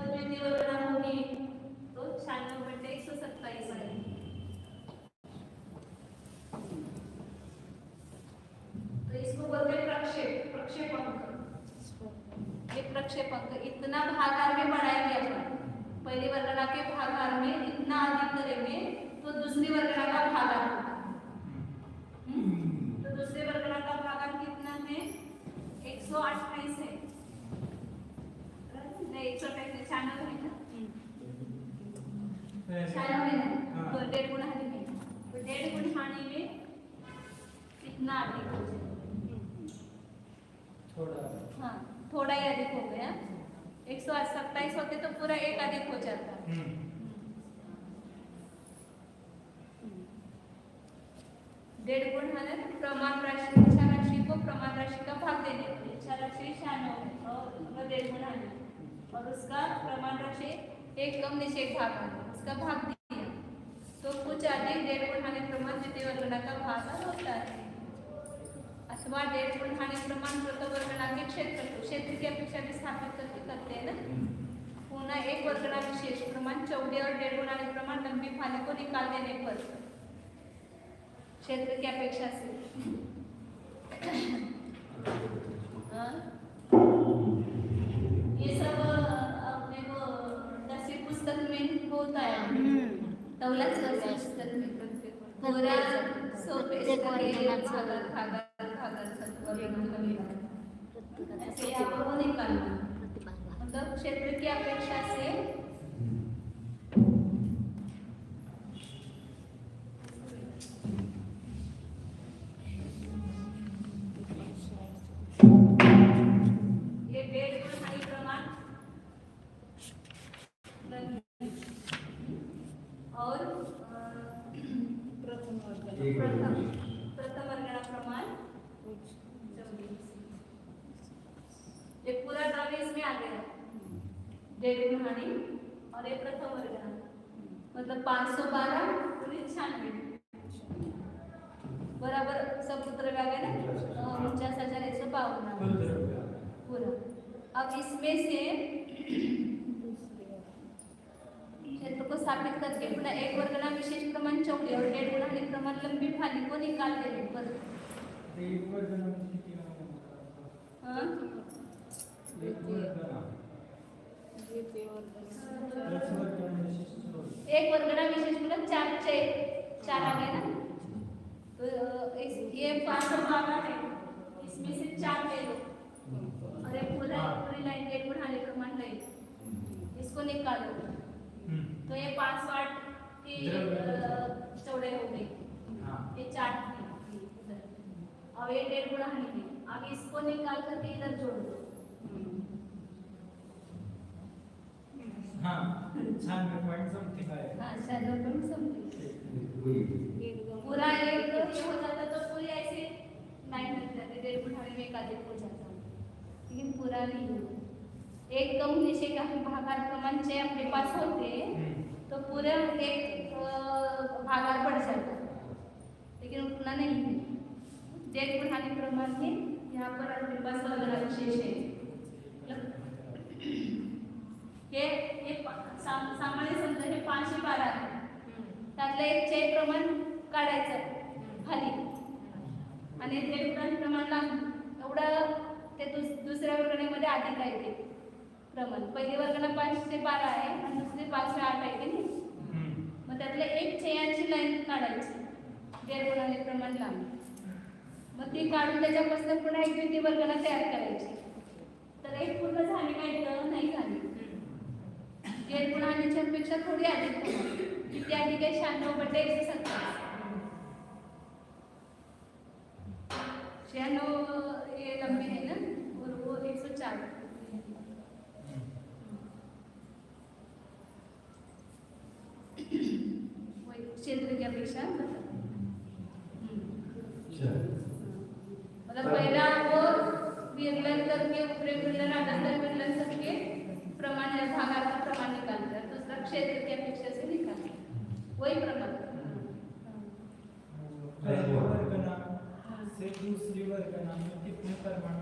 द्वितीय वर्गना होगी? तो 96/127 आएगी। तो इसको बोलते हैं प्रक्षेपांक। ये प्रक्षेपांक इतना भागाकार में बढ़ाएंगे अपन, पहली वर्गना के भागाकार में इतना अधिक करेंगे तो दूसरी वर्गना का भागाकार होगा। तो दूसरे वर्गना का भागाकार कितना है? 128 है, नहीं 128 96 है ना, 96 है, तो डेढ़ गुना हानि में, तो डेढ़ गुना हानि में कितना अधिक हो जाएगा? हाँ, थोड़ा ही अधिक हो गया। 127 होते तो पूरा एक अधिक हो जाता। डेढ़ गुण है प्रमाण राशि को प्रमाण राशि का राशि 96 और 1.5 और उसका प्रमाण राशि 1 कम निषेध भाग है, उसका भाग दिया तो कुछ अधिक 1.5 हानि प्रमाण द्वितीय वर्गणाका भाग होता है अथवा 1.5 हानि प्रमाण प्रथम वर्गणाके क्षेत्र की अपेक्षा भी स्थापित करते हैं ना। पुनः एक वर्गना विशेष प्रमाण चौड़े और 1.5 हानि प्रमाण लंबी फाली को निकाल देने पर क्षेत्र की अपेक्षा से ये सब अपने को 10वीं पुस्तक में होता है दौलत पुस्तक में पूरा सोपे ऐसे यहाँ पर वो निकालना मतलब क्षेत्र की अपेक्षा से ये 1.5 हानि प्रमाण और प्रथम वर्गना प्रमाण ये पूरा ड्रामे इसमें आ गया 1.5 हानि और ये प्रथम वर्गना मतलब 512 और 96 बराबर सब सूत्र आ गए ना 49,152 पूरा। अब इसमें से क्षेत्र को स्थापित करके पुनः एक वर्गना विशेष प्रमाण चौड़े और 1.5 हानि प्रमाण लंबी फाली को निकाल देने पर एक वर्गना विशेष मतलब 4 आ गए ना तो ये 512 है इसमें से 4 ले लो और ये पूरी लाइन 1.5 हानि प्रमाण लाइन इसको निकालो तो ये 508 की चौड़े हो गई ये 4 अब ये 1.5 हानि है अब इसको निकाल करके इधर जोड़ दो हाँ 96.something आया हाँ 96.something पूरा एक ये हो जाता तो पूरी ऐसे लाइन बन जाती 1.5 हानि में एक अधिक हो जाता लेकिन पूरा नहीं होता एक कम निषेध भागार प्रमाण जे अपने पास होते तो पूरे एक भागार पड़ जाता लेकिन उतना नहीं है 1.5 हानि प्रमाण में यहाँ पर अपने पास वर्गना विशेष है ये सामान्य समजा हे 512 आहे त्यातलं एक चे प्रमाण काढायचं खाली आणि 1.5 प्रमाण एवढं ते दुसऱ्या वर्गणीमध्ये अधिक आहे ते प्रमाण पहिली वर्गना 512 आहे आणि दुसरी 508 आहे की नाही मग त्यातले एक चेयांची लाईन काढायची 1.5 हानि प्रमाण लांब मग ती काढून त्याच्यापासून पुन्हा एक द्वितीय वर्गना तयार करायची तर एक पूर्ण झाली काय तर नाही झाली 1.5 हानिच्या पेक्षा थोडी अधिक किती अधिक आहे 96/127 96 ये लंबी है ना और वो 104 क्षेत्र की अपेक्षा मतलब पहला वो विरलन करके ऊपरी विरलन आधार विरलन करके प्रमाण भागार का प्रमाण निकालता है दूसरा क्षेत्र की अपेक्षा से निकालता है वही प्रमाण पहली वर्गना से दूसरी वर्गना में कितने परिमाण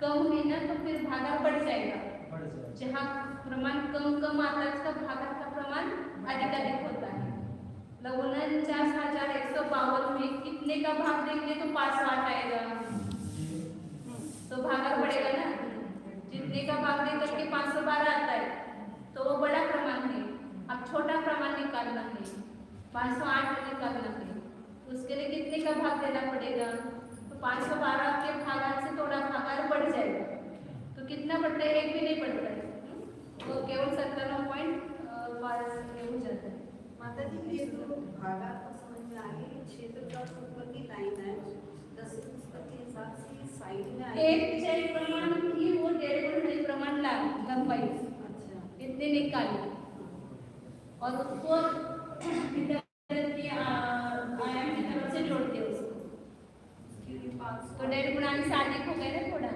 कम है ना तो फिर भागा बढ़ जाएगा जहाँ प्रमाण कम आता है उसका भागा का प्रमाण अधिक होता है 49,152 में कितने का भाग देंगे तो 508 आएगा तो भागा पड़ेगा ना जितने का भाग दे करके 512 आता है तो वो बड़ा प्रमाण है अब छोटा प्रमाण निकालना है 508 निकालना है उसके लिए कितने का भाग देना पड़ेगा तो 512 के भागार से थोड़ा भागार बढ़ जाएगा तो कितना पड़ता है एक भी नहीं पड़ता है तो केवल 97.5 हो जाता है माता जी ये तो भागा तो समझ में आ गया क्षेत्र का ऊपर की लाइन है 10 पुस्तक के हिसाब से साइड में आई एक चय प्रमाण की वो 1.5 प्रमाण लंबाई अच्छा इतने निकाली और उसको आयाम की तरफ से जोड़ते हैं उसको तो 1.5 गुना से अधिक हो गए ना थोड़ा।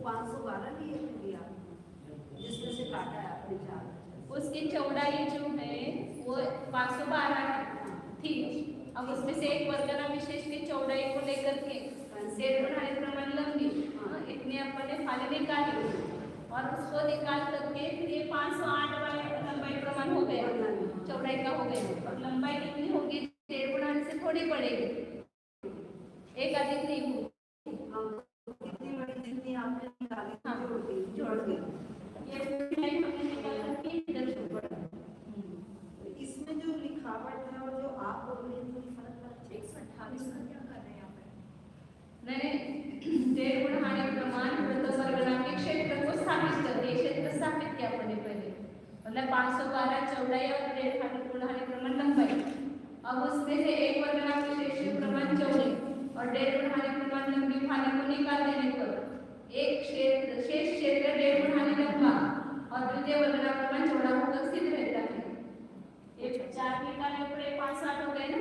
512 की है फिर आपने, जिसमें से काटा है आपने 4। उसकी चौड़ाई जो है वो 512 थी। अब उसमें से एक वर्गना विशेष की चौड़ाई को लेकर के 1.5 गुना प्रमाण लंबी इतने अपन ने फाले निकाली और उसको निकाल करके फिर ये 508 वाले लंबाई प्रमाण हो गया, चौड़ाई का हो गया। और लंबाई कितनी होगी? 1.5 गुना से थोड़ी पड़ेगी, एक अधिक नहीं होगी। कितनी बड़ी जितनी आपने निकाली हाँ, जोड़ दी। ये हमने निकाल करके इधर छोड़। इसमें जो लिखावट है और जो आप बोल रहे हैं थोड़ी फर्क है। 128 का क्या कर रहे हैं यहाँ पे? मैंने 1.5 गुना हानि प्रमाण वृत्तवर्गना के क्षेत्र को स्थापित कर दिया। क्षेत्र स्थापित किया अपने पहले, मतलब 512 चौड़ाई और 1.5 गुना हानि प्रमाण लंबाई। अब उसमें से एक वर्गना विशेष प्रमाण चौड़ाई और 1.5 गुना हानि प्रमाण लंबी फाली को निकाल देने पर एक क्षेत्र शेष क्षेत्र 1.5 गुना हानि लंबा और द्वितीय वर्गना प्रमाण चौड़ा होकर सिद्ध रहता है। ये 4 निकालने पर 560 हो गए ना,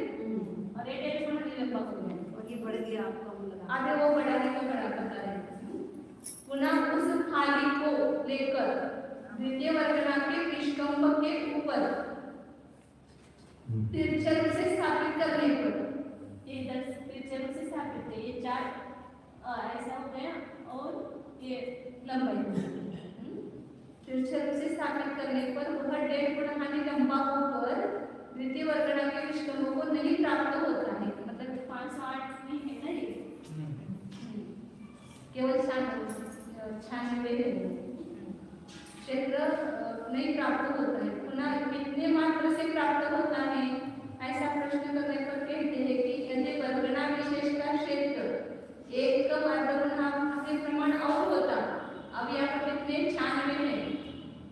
और ये 1.5 गुना हानि लंबा हो गया। और ये बढ़ गया आपका लगा। आगे वो बढ़ाने का बड़ा पता है। पुनः उस खाली को लेकर द्वितीय वर्गना के विष्कंभ के ऊपर तिरछे रूप से स्थापित करने पर ये 10 तिरछे रूप से स्थापित है। ये 4 ऐसा हो गया और ये लंबाई तिरछे रूप से स्थापित करने पर वह 1.5 गुना हानि लंबा होकर द्वितीय वर्गना के विष्कंभ को नहीं प्राप्त होता है। मतलब 508 नहीं है ना, ये केवल 96 है। क्षेत्र नहीं प्राप्त होता है। पुनः कितने मात्रा से प्राप्त होता है ऐसा प्रश्न करने पर कहते हैं कि यदि वर्गना विशेष का क्षेत्र 1 कम अर्धगुना के प्रमाण और होता, अब यहाँ पर कितने 96 है,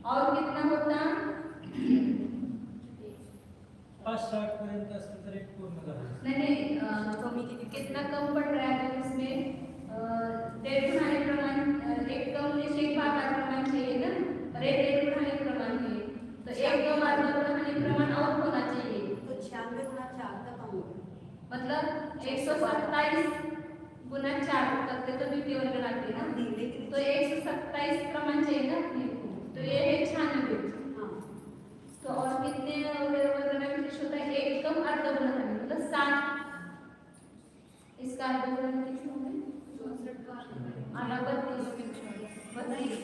और कितना होता 560 पर्यंत असलं तर एक पूर्ण झालं। नहीं, कितना कम पड़ रहा है? तो इसमें 1.5 गुना हानि प्रमाण एक कम निश्चित भागाकार प्रमाण चाहिए ना, और 1.5 गुना हानि प्रमाण है, तो एक कम अर्धगुना हानि प्रमाण और होना चाहिए। तो 96 गुना 4 का कम हो गया, मतलब 127 गुना 4 करते तो द्वितीय वर्गना के ना, तो 127 प्रमाण चाहिए ना अपने को, तो ये है 96। हाँ तो और कितने वर्गना विशेष होता है? 1 कम अर्धगुना हानि, मतलब 7। इसका अर्धगुना कितना होगा? 32।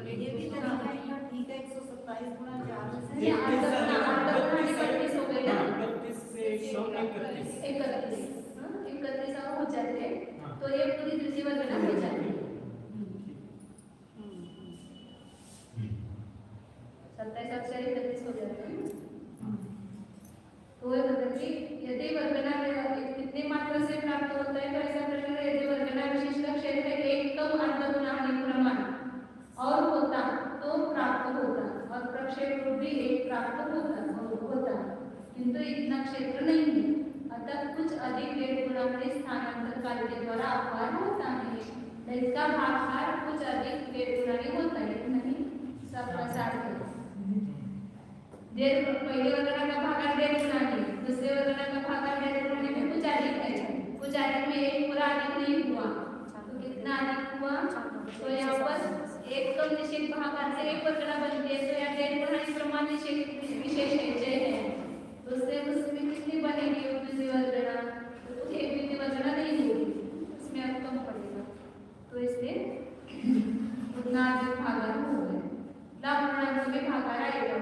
ये भी तरीका है, ठीक है। 127 गुना 4 से ये अर्धगुना हानि 32 हो गए ना, 32 से 31। 31 और हो जाते हैं, तो ये पूरी द्वितीय वर्गना हो जाती है। 27 अक्षर 31 हो जाते हैं। तो वह मतलब कि यदि वर्गना कितने मात्रा से प्राप्त होता है, तो ऐसा प्रश्न है यदि वर्गना विशिष्ट क्षेत्र 1 कम अर्धगुना हानि प्रमाण और होता तो प्राप्त होता, और प्रक्षेप रूप भी 1 प्राप्त होता, किंतु इतना क्षेत्र नहीं है, अतः कुछ अधिक 1.5 गुना में स्थानांतर कार्य के द्वारा अपवाद होता है। इसका भागाकार कुछ अधिक 1.5 गुना में होता है, नहीं सब प्रसार है। पहले वर्गना का भागाकार 1.5 गुना है, दूसरे वर्गना का भागाकार 1.5 गुना में कुछ अधिक है, कुछ अधिक में 1 पूरा अधिक नहीं हुआ, तो कितना अधिक हुआ? तो यहाँ पर 1 कम निषेध भागाकार से 1 वर्गना बनती है, तो यहाँ 1.5 गुना प्रमाण विशेष है, तो उसमें कितनी बनेगी द्वितीय वर्गना? तो एक द्वितीय वर्गना नहीं होगी, उसमें अब कम पड़ेगा, तो इसलिए उतना अधिक भागाकार हो गए, लाभ प्रणाली में भागाकार आएगा।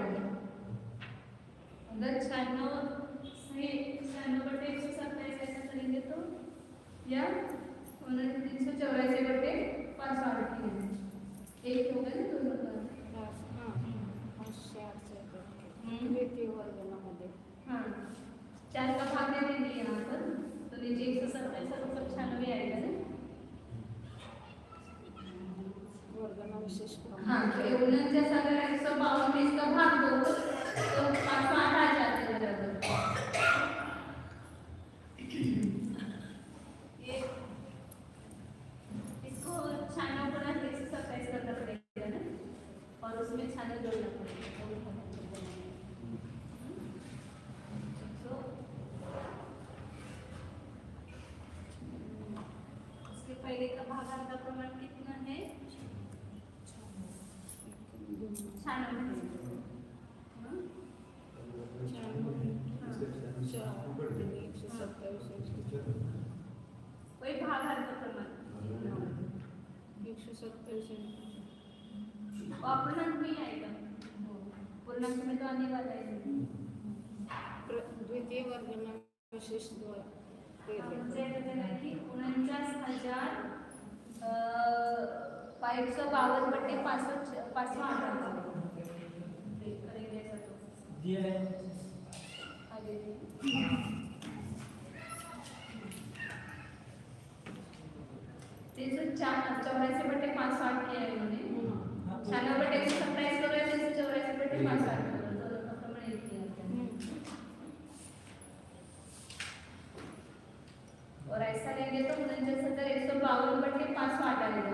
अगर 96/127 ऐसा करेंगे तो या 384/508 एक हो गए ना दोनों का। हाँ 4 का भाग दे देंगे यहाँ पर, तो नीचे 127 और 95 आएगा ना। हाँ तो 49 अगर 152 में इसका भाग दो तो 508 आ जाते हैं बराबर। ये इसको 96 गुना 127 करना पड़ेगा ना, और उसमें 96 जोड़ना पड़ेगा। पहले का भागांतर का प्रमाण कितना है? 96 वही भागांतर प्रमाण 127 अपूर्णांक भी आएगा, पूर्णांक में तो आने वाला है। द्वितीय वर्ग में विशेष द्वार हमसे बताया कि 49,552/558 दिया है आगे 384/560 किया है उन्होंने। 96/127 करो, 384/560 करो, दोनों का प्रमाण एक ही आता है। और ऐसा लेंगे तो 49,152/560 आएगा।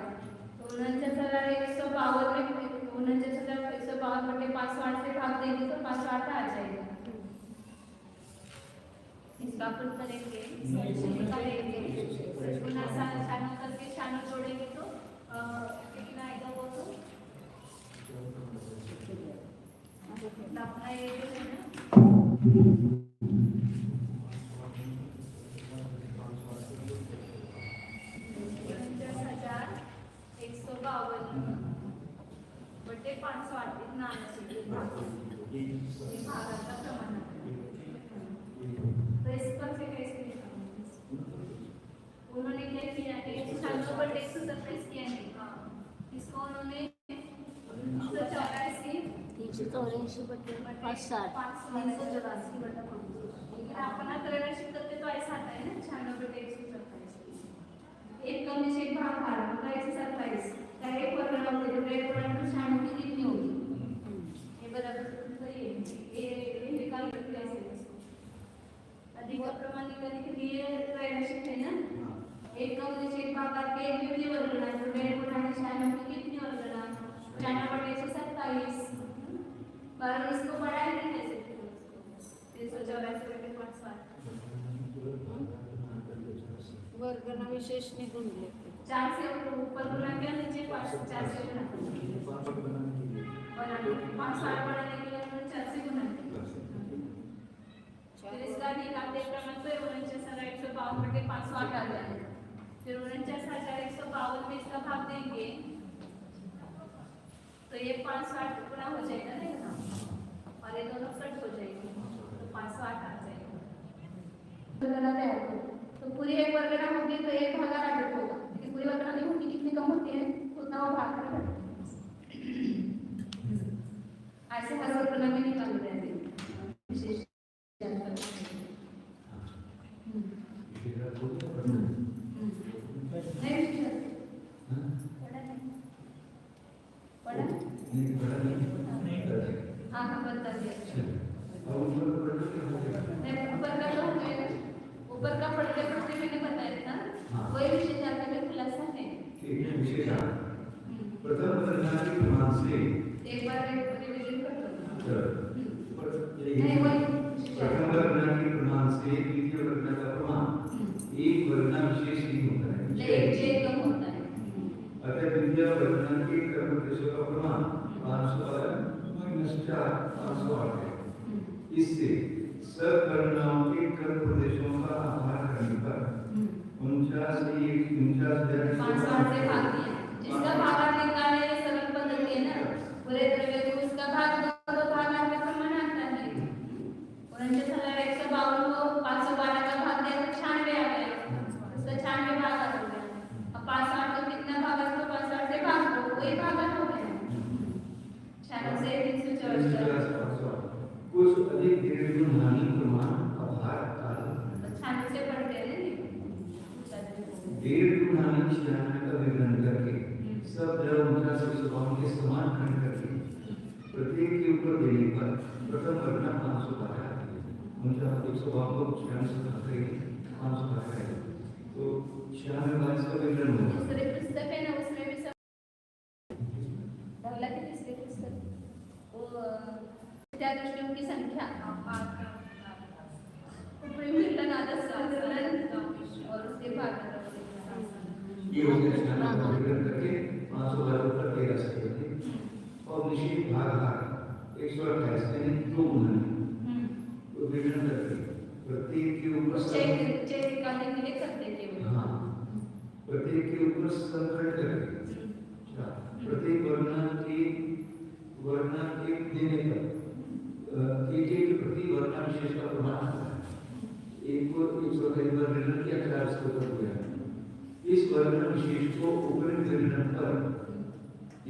तो 49,152 में 49,152/560 से भाग देंगे तो 508 आ जाएगा। इसका अपन करेंगे, निकालेंगे, पुनः 96 करके 96 जोड़ेंगे तो कितना आएगा वो तो अपना ये जो है ना 49,152/508 इतना आना चाहिए भागांतर प्रमाण। तो इस पर से कैसे निकालेंगे? उन्होंने क्या किया है? 96/127 किया है। इसको उन्होंने 384/560 लेकिन अपन त्रैमासिक करते तो ऐसा आता है ना 96/127 एक कम से एक भाग भाड़ा होगा 127 का एक वर्ग होते तो एक वर्ग तो 96 की कितनी होगी? ये बराबर तो ये निकाल के कैसे इसको अधिक प्रमाण निकालने के लिए त्रैमासिक है ना। एक कम से एक भाग करके एक कितनी वर्ग लेना तो डेढ़ गुणा 96 की कितनी वर्ग लेना 96/127 पर इसको बढ़ाया नहीं कैसे 384/560 वर्गना विशेष निघून लेते 4 से ऊपर गुना किया नीचे 4 से गुना और 560 बढ़ाने के लिए हमने 4 से गुना किया। फिर इसका निकालते क्रमांक पे 49,152/508 आ जाएगा। फिर 49,152 में इसका भाग देंगे तो ये 560 गुना हो जाएगा ना यहाँ और ये दोनों कट हो जाएंगे तो 508 आ जाएगा। तो पूरी एक वर्गना होगी तो एक भागा 8 होगा, लेकिन पूरी वर्गना नहीं होगी कितनी कम होती है उतना वो भाग कर ऐसे हर वर्गना में निकाल रहे हैं विशेष हाँ हाँ बता दिया ऊपर का पढ़ते पढ़ते मैंने बताया था वही विषय जाकर के खुलासा है। प्रथम वर्गना के प्रमाण से एक बार रिवीजन कर लो। नहीं वही प्रथम वर्गना के प्रमाण से द्वितीय वर्गना का प्रमाण एक वर्गना विशेष नहीं होता है, एक जे कम होता है। अतः द्वितीय वर्गना के कर्म प्रदेशों का प्रमाण 508 है। इससे सब वर्गनाओं के कर्म प्रदेशों का आधार करने पर 49,560 से भाग दिया जिसका भागा निकालने ये सरल पद्धति है ना पूरे द्रव्य को उसका भाग दो तो भागांतर का प्रमाण आता है। 49,152 को 512 का भाग दिया तो 96 आ गया, उसका 96 भाग आ गया। अब 560 को कितना भाग है तो 560 से भाग दो वही भागा हो गया 96 से 384 कुछ अधिक दीर्घमानी प्रमाण आधार काल 96 से पढ़ते हैं दीर्घमानी छियानवे का विवरण करके सब द्रव 49,152 के समान खंड करके प्रत्येक के ऊपर देने पर प्रथम वर्गना 512 आती है। 49,152 को 96 से भाग करेंगे 512 आएगा तो 96 का विवरण होगा। दूसरे पुस्तक है ना उसमें भी सब की तीसरे पुस्तक वो त्या दृष्टियों की संख्या और उसके भाग ये हो गया स्नान का विवरण करके 512 ऊपर के रास्ते होते और निश्चित भाग 128 यानी 2 गुना तो विवरण करके प्रत्येक के ऊपर चेक निकालने के लिए करते केवल। हाँ प्रत्येक के ऊपर संकट करके प्रत्येक वर्णा के देने पर एक प्रति वर्णा विशेष का प्रमाण होता है। एक को 123 बार विवरण किया 4 उसके ऊपर हो गया। इस वर्णा विशेष को उपरिक्त विवरण पर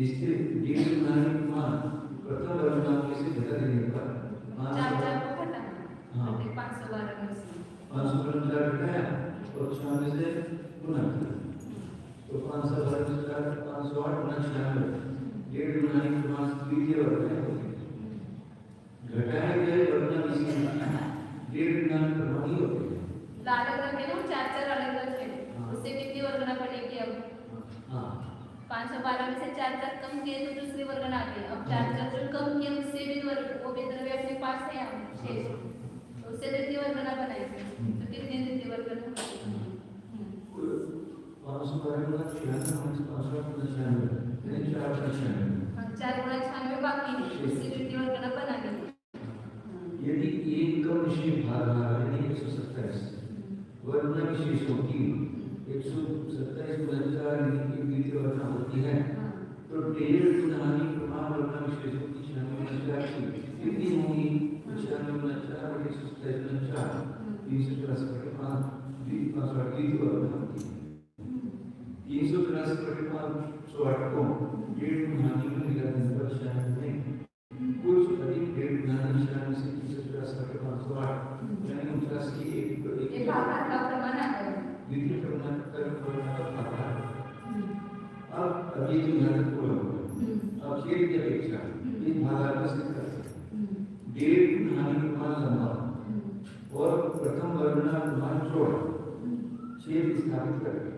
इसके दीर्घ गुणानी मान प्रथम वर्णा के से घटा देने पर 4 को घटाना। हाँ 512 में से 512 घटाया और 96 से गुना किया तो 512 में 508 गुना 96 डेढ़ गुना एक प्रमाण द्वितीय वर्ग में हो गया। घटाया गया वर्णा किसी डेढ़ गुना प्रमाण ही होते हैं। लाल रंग के ना 4 अलग-अलग है। उससे कितनी वर्गना पड़ेगी अब? हाँ 512 में से 4 कम किए तो दूसरी वर्गना आ गई। अब 4 जो कम किए उससे भी वर्ग वो विद्रव्य अपने पास है यहाँ शेष तो उससे द्वितीय वर्गना बनाएंगे तो कितनी द्वितीय वर्गना? 512 गुना 96 508 गुना 96 यानी 4 गुना 96 4 गुना 96 बाकी है उससे द्वितीय वर्गना बनाएंगे। यदि एक का विशेष भाग यानी 127 वर्णा विशेषों की 127 गुना 4 की द्वितीय वर्णा होती है तो डेढ़ गुणानी प्रमाण वर्णा विशेषों की 96 गुना 4 की कितनी होगी? 96 गुना 4 और 127 गुना 4 383 बटे 5 द्वितीय वर्णा होती है। 383 बटे 508 को डेढ़ गुणानी में मिला देने पर 96 में कुछ अधिक डेढ़ गुणानी 96 से 383 बटे 508 यानी 49 की एक भाग का प्रमाण आ गया। द्वितीय प्रमाण का भाग। अब अभी जो महत्वपूर्ण होगा अब ये क्या अपेक्षा इस भाग का सिद्ध करते डेढ़ गुणानी प्रमाण लंबा और प्रथम वर्णना प्रमाण चौड़ा छेद स्थापित करके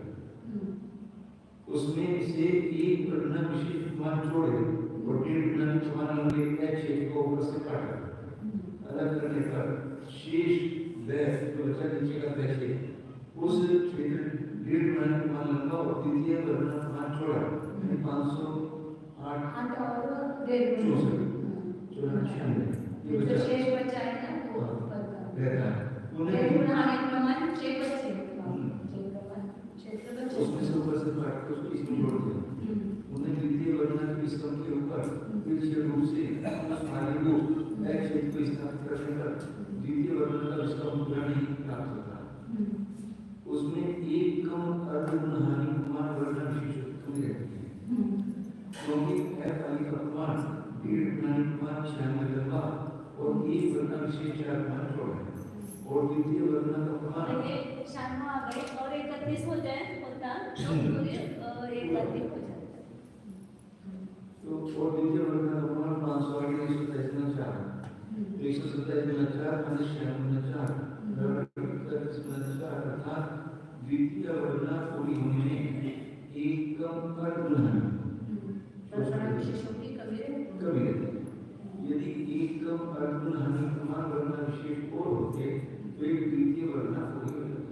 उसमें से एक वर्णना विशेष प्रमाण छोड़े और डेढ़ गुणानी प्रमाण लंबे छेद को ऊपर से काटा अलग करने पर शेष वह जो बचा नीचे का वह छेद उस क्षेत्र डेढ़ गुणानी प्रमाण लंबा और द्वितीय वर्णना प्रमाण छोड़ा यानी 508 और डेढ़ गुना 94 ये जो बचा शेष बचा है ना वो रहता है डेढ़ गुना आने प्रमाण 6 बचे क्षेत्र बचे उसमें से ऊपर से काट के उसको इसमें जोड़ दिया उन्हें द्वितीय वर्णना के स्तंभ के ऊपर विशेष रूप से उस भाग को एक क्षेत्र को स्थापित करने पर द्वितीय वर्णना का स्तंभ पूरा नहीं प्राप्त होता उसमें एक कम अर्धगुणानी प्रमाण वर्णना विशेष होती रहती है क्योंकि f वाली का प्रमाण डेढ़ गुणानी प्रमाण 96 लंबा और एक वर्णना विशेष 4 प्रमाण चौड़ा है और द्वितीय वर्णना का प्रमाण ये शाम आ गए और 31 हो जाए होता तो पूरे 1 अधिक हो जाता तो और द्वितीय वर्णना का प्रमाण 508 127 गुना 4 127 गुना 4 माइनस 96 गुना 4 31 गुना 4 अर्थात द्वितीय वर्णना पूरी होने में एक कम अर्धगुणानी वर्णना विशेषों की कमी रहती है। यदि एक कम अर्धगुणानी प्रमाण वर्णना विशेष और होते तो एक द्वितीय वर्णना पूरी हो जाती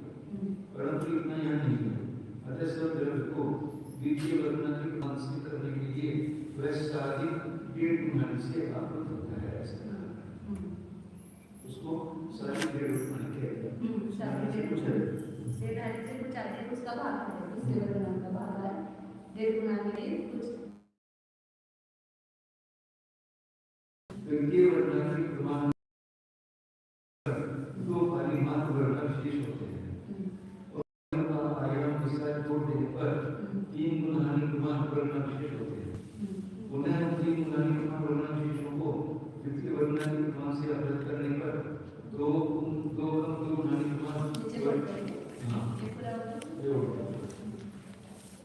परंतु इतना यहाँ नहीं है। अतः सब द्रव्य को द्वितीय वर्णना की मानसिक करने के लिए वह साधिक डेढ़ गुणानी से आवृत होता है ऐसा उसको साधिक डेढ़ गुणानी कहते हैं। से कुछ अधिक उसका भाग है उसके वर्णन का भाग है डेढ़ गुना में कुछ द्वितीय वर्णना की प्रमाण दो खाली मात्र वर्णना विशेष होते हैं और आयाम के साथ जोड़ देने पर 3 गुणानी प्रमाण वर्णना विशेष होते हैं उन्हें 3 गुणानी प्रमाण वर्णना विशेषों को द्वितीय वर्णना के प्रमाण से अवगत करने पर दो गुणानी प्रमाण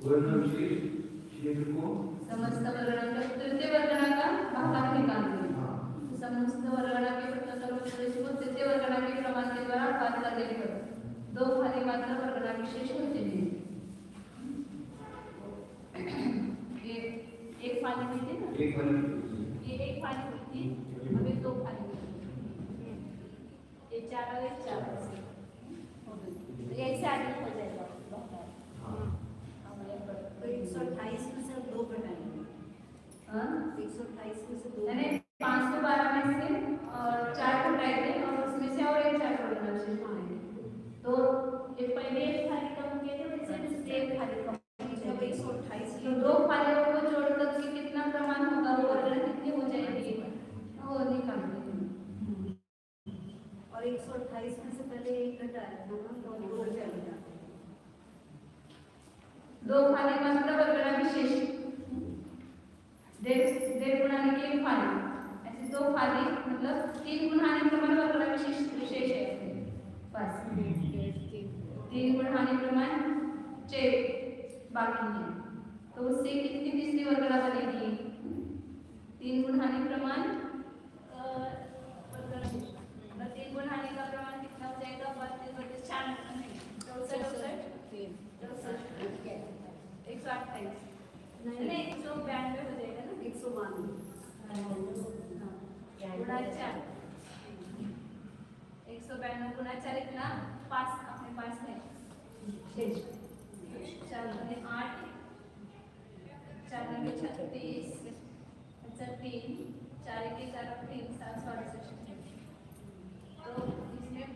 वर्णना विशेष क्षेत्र को समस्त वर्णना का तृतीय वर्णना का भाग निकालते हैं समस्त वर्णना के प्रत्यक्ष को तृतीय वर्णना के प्रमाण के द्वारा भाग करने पर 2 खाली मात्रा वर्णना विशेष होते हैं एक फाली में थी ना एक फाली ये एक फाली में थी हमें 2 फाली ये 4 और 4 ऐसे अधिक हो जाएगा 128 में से 2 यानी 512 में से और 4 घटाए थे और उसमें से और एक 4 वर्गना विशेष बनाएंगे। तो ये पहले एक खाली कम किए थे, वैसे दूसरे एक खाली कम जब 128 तो 2 खालियों को जोड़कर के कितना प्रमाण होगा, वो वर्गना कितनी हो जाएगी वो निकालना है। और 128 में से पहले एक घटाया था ना, तो 2 हो जाएगा। 2 खाली का मतलब वर्गना विशेष, 1.5 गुणाने की 1 खाली, ऐसे 2 खाली मतलब 3 गुणाने प्रमाण वर्गना विशेष है बस। 3 गुणाने प्रमाण 6 बाकी है, तो उससे कितनी तीसरी वर्गना बनेगी? 3 गुणाने प्रमाण 3 गुणाने का प्रमाण कितना हो जाएगा? 32 32 64 128 नहीं 192 हो जाएगा ना, 192 गुणा 4 192 गुणा 4 इतना 5 अपने पास है 6 4 में 8 4 में 36 अच्छा 3 4 के 4 3 7 67 तो इसमें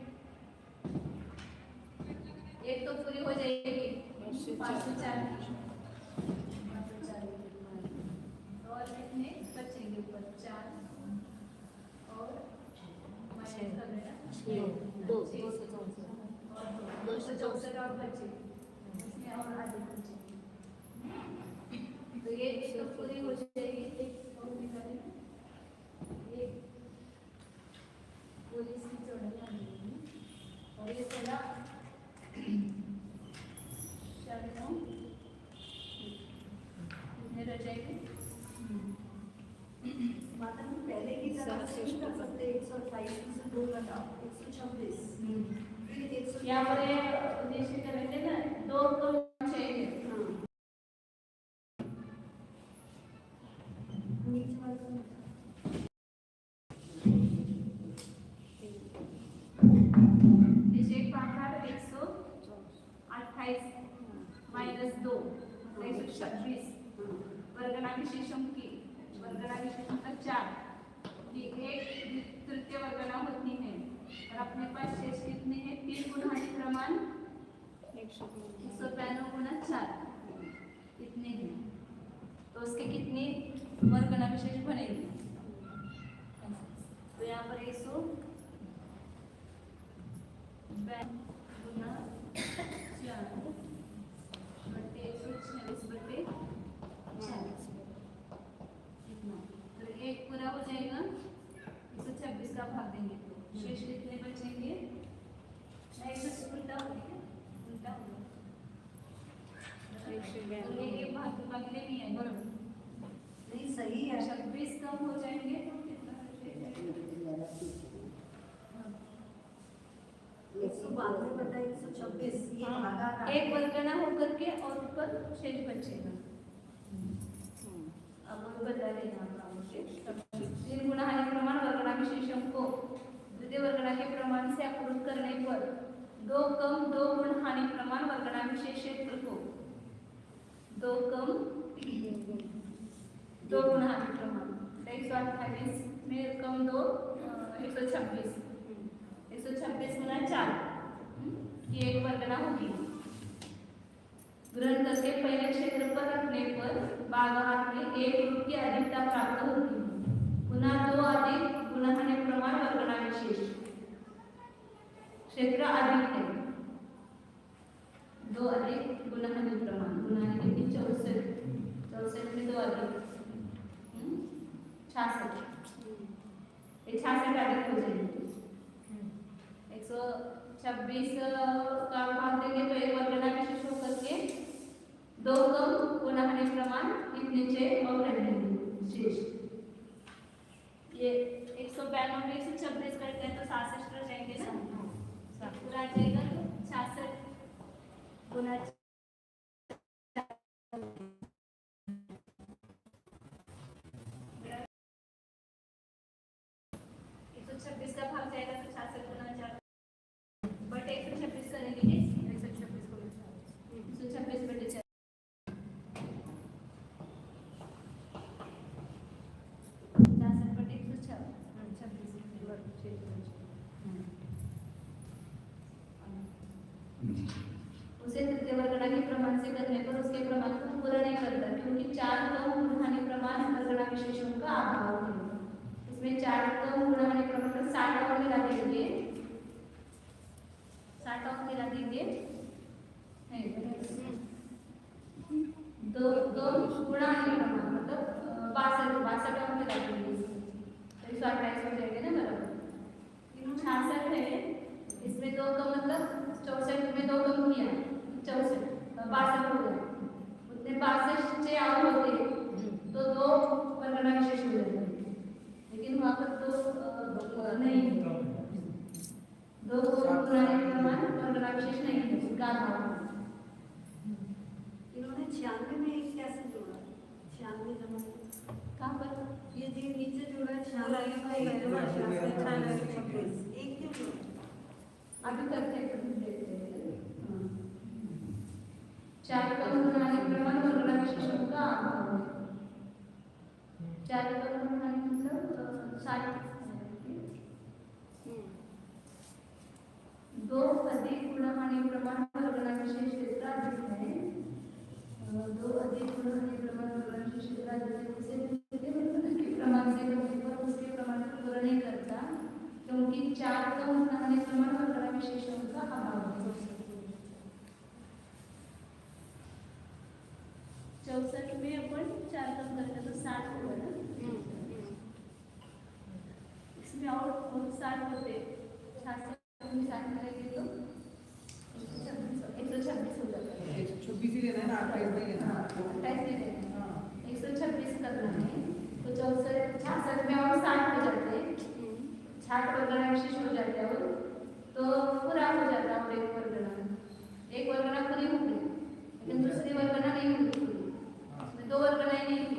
एक तो पूरी हो जाएगी 504 और कितने बचेंगे ऊपर 4 और माइनस कर देना 264 और बचे इसमें और आधे बचे, तो ये एक तो पूरी हो जाएगी। एक और निकालें, एक पूरी इसकी चौड़ाई आ जाएगी और ये चला 4 9 कितने रह जाएंगे? माता हम पहले की तरह से नहीं कर सकते। 128 में से 2 घटाओ 126 फिर 100 यहाँ पर उद्देश्य करेंगे ना 2 को 6 है। नीचे वाला नीचे एक भाग 128 माइनस 2 126 वर्गना विशेषम की वर्गना विशेषम का 4 की एक तृतीय वर्गना होती है और अपने पास शेष कितने हैं? 3 गुणाने प्रमाण 192 गुणा 4 कितने हैं, तो उसके कितने वर्गना विशेष बनेंगे? तो यहाँ पर 100 गुना 4 बटे 126 बटे 4 तो एक पूरा हो जाएगा 126 का भाग देंगे तो शेष कितने बचेंगे? उल्टा हो गया, उल्टा हो गया, ये भाग तो अगले नहीं है नहीं सही है। 26 कम हो जाएंगे तो कितना बचेगा? 192 बटा 126 ये भागा था। एक वर्गना होकर के और ऊपर शेष बचेगा। अब वो बता रहे हैं आप मुझे 3 गुणा हानि प्रमाण वर्गना विशेषण को द्वितीय वर्गना के प्रमाण से अपूर्ण करने पर 2 कम 2 गुण हानि प्रमाण वर्गना विशेष क्षेत्र को 2 कम 2 गुण हानि प्रमाण 128 में कम 2 126 गुना 4 की एक वर्गना होगी। ग्रहण करके पहले क्षेत्र पर रखने पर भागाहार में एक रूप की अधिकता प्राप्त होती है। पुनः 2 अधिक गुणहानि प्रमाण वर्गना विशेष क्षेत्र अधिक है, 2 अधिक गुणहानि प्रमाण गुणहानि कितनी 64 में 2 अधिक 66 ये 66 अधिक हो जाएंगे। 126 का भाग देंगे तो एक वर्गना विशेष होकर के 2 कम गुणहानि प्रमाण इतने 6 और रहेंगे शेष। ये 192 में 126 करते हैं तो 66 रह जाएंगे ना, पूरा आ जाएगा तो 66 गुना 126 का भाग जाएगा तो 66 गुना 4 बट 126 करेंगे 126 को 126 बटे 4 उसे तृतीय वर्गणा के प्रमाण से करने पर उसके प्रमाण को पूरा नहीं करता, क्योंकि 4 कम गुणहानि प्रमाण वर्गणा विशेषण का अभाव है। इसमें 4 कम गुणहानि प्रमाण पर 60 और मिला देंगे, 60 और मिला देंगे, दो गुणहानि प्रमाण मतलब 62 और मिला देंगे, तो 128 हो जाएगा ना बराबर। 66 है, इसमें 2 का मतलब 64 में 2 कम किया 64 62 हो गया, उतने 62 से और होते तो 2 वर्गणा विशेष हो जाते, लेकिन वहाँ पर 2 नहीं, 2 गुणहानि प्रमाण वर्गणा विशेष नहीं है, उसका अभाव। इन्होंने 96 में एक कैसे जोड़ा? 96 जमा कहाँ पर ये जो नीचे जोड़ा है 96 में एक जोड़ा, 96 एक क्यों जोड़ा? अभी करते हैं, देखते हैं। 4 कम गुणहानि प्रमाण वर्गणा विशेषण का अभाव है। 4 कम गुणहानि मतलब 60, 2 अधिक गुणहानि प्रमाण वर्गणा विशेष क्षेत्र अधिक है, 2 अधिक गुणहानि प्रमाण वर्गणा विशेष क्षेत्र अधिक है, उसे के प्रमाण से करने पर उसके प्रमाण को पूरा नहीं करता, क्योंकि 4 कम गुणहानि प्रमाण वर्गणा विशेषण का अभाव है। 64 में अपन 4 कम करते तो 60 होगा ना, इसमें और 60 होते, 66 में 60 करेंगे तो 126 हो जाता है। 126 ही लेना है ना, 28 नहीं लेना। 28 नहीं लेना, 126 करना है, तो 66 में और 60 हो जाते, 60 वर्गणा विशेष हो जाते हैं, और तो पूरा हो जाता है एक वर्गणा पूरी हो गई, लेकिन दूसरी वर्गणा नहीं होती पूरी, उसमें 2 वर्गणाएं नहीं थी,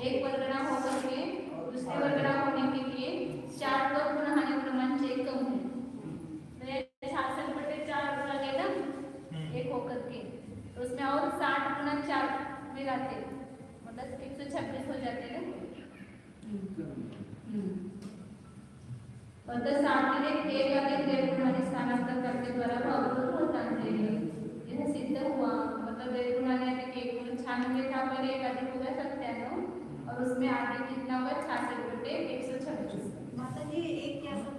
एक वर्गणा होकर के दूसरी वर्गणा होने के लिए 4 तो गुणहानि प्रमाण से कम है, तो 66 बटे 4 हो जाएगा एक होकर के, तो उसमें और 60 गुना 4 मिलाते मतलब 126 हो जाते हैं। और 60 एक अधिक डेढ़ गुणहानि स्थानांतर करने द्वारा अवरोध होता है, यह सिद्ध हुआ, मतलब डेढ़ गुणहानि अधिक 1 गुण 96 था, पर 1 अधिक हो गया 97, और उसमें आगे कितना हुआ 66 बटे 126। माता जी एक कैसा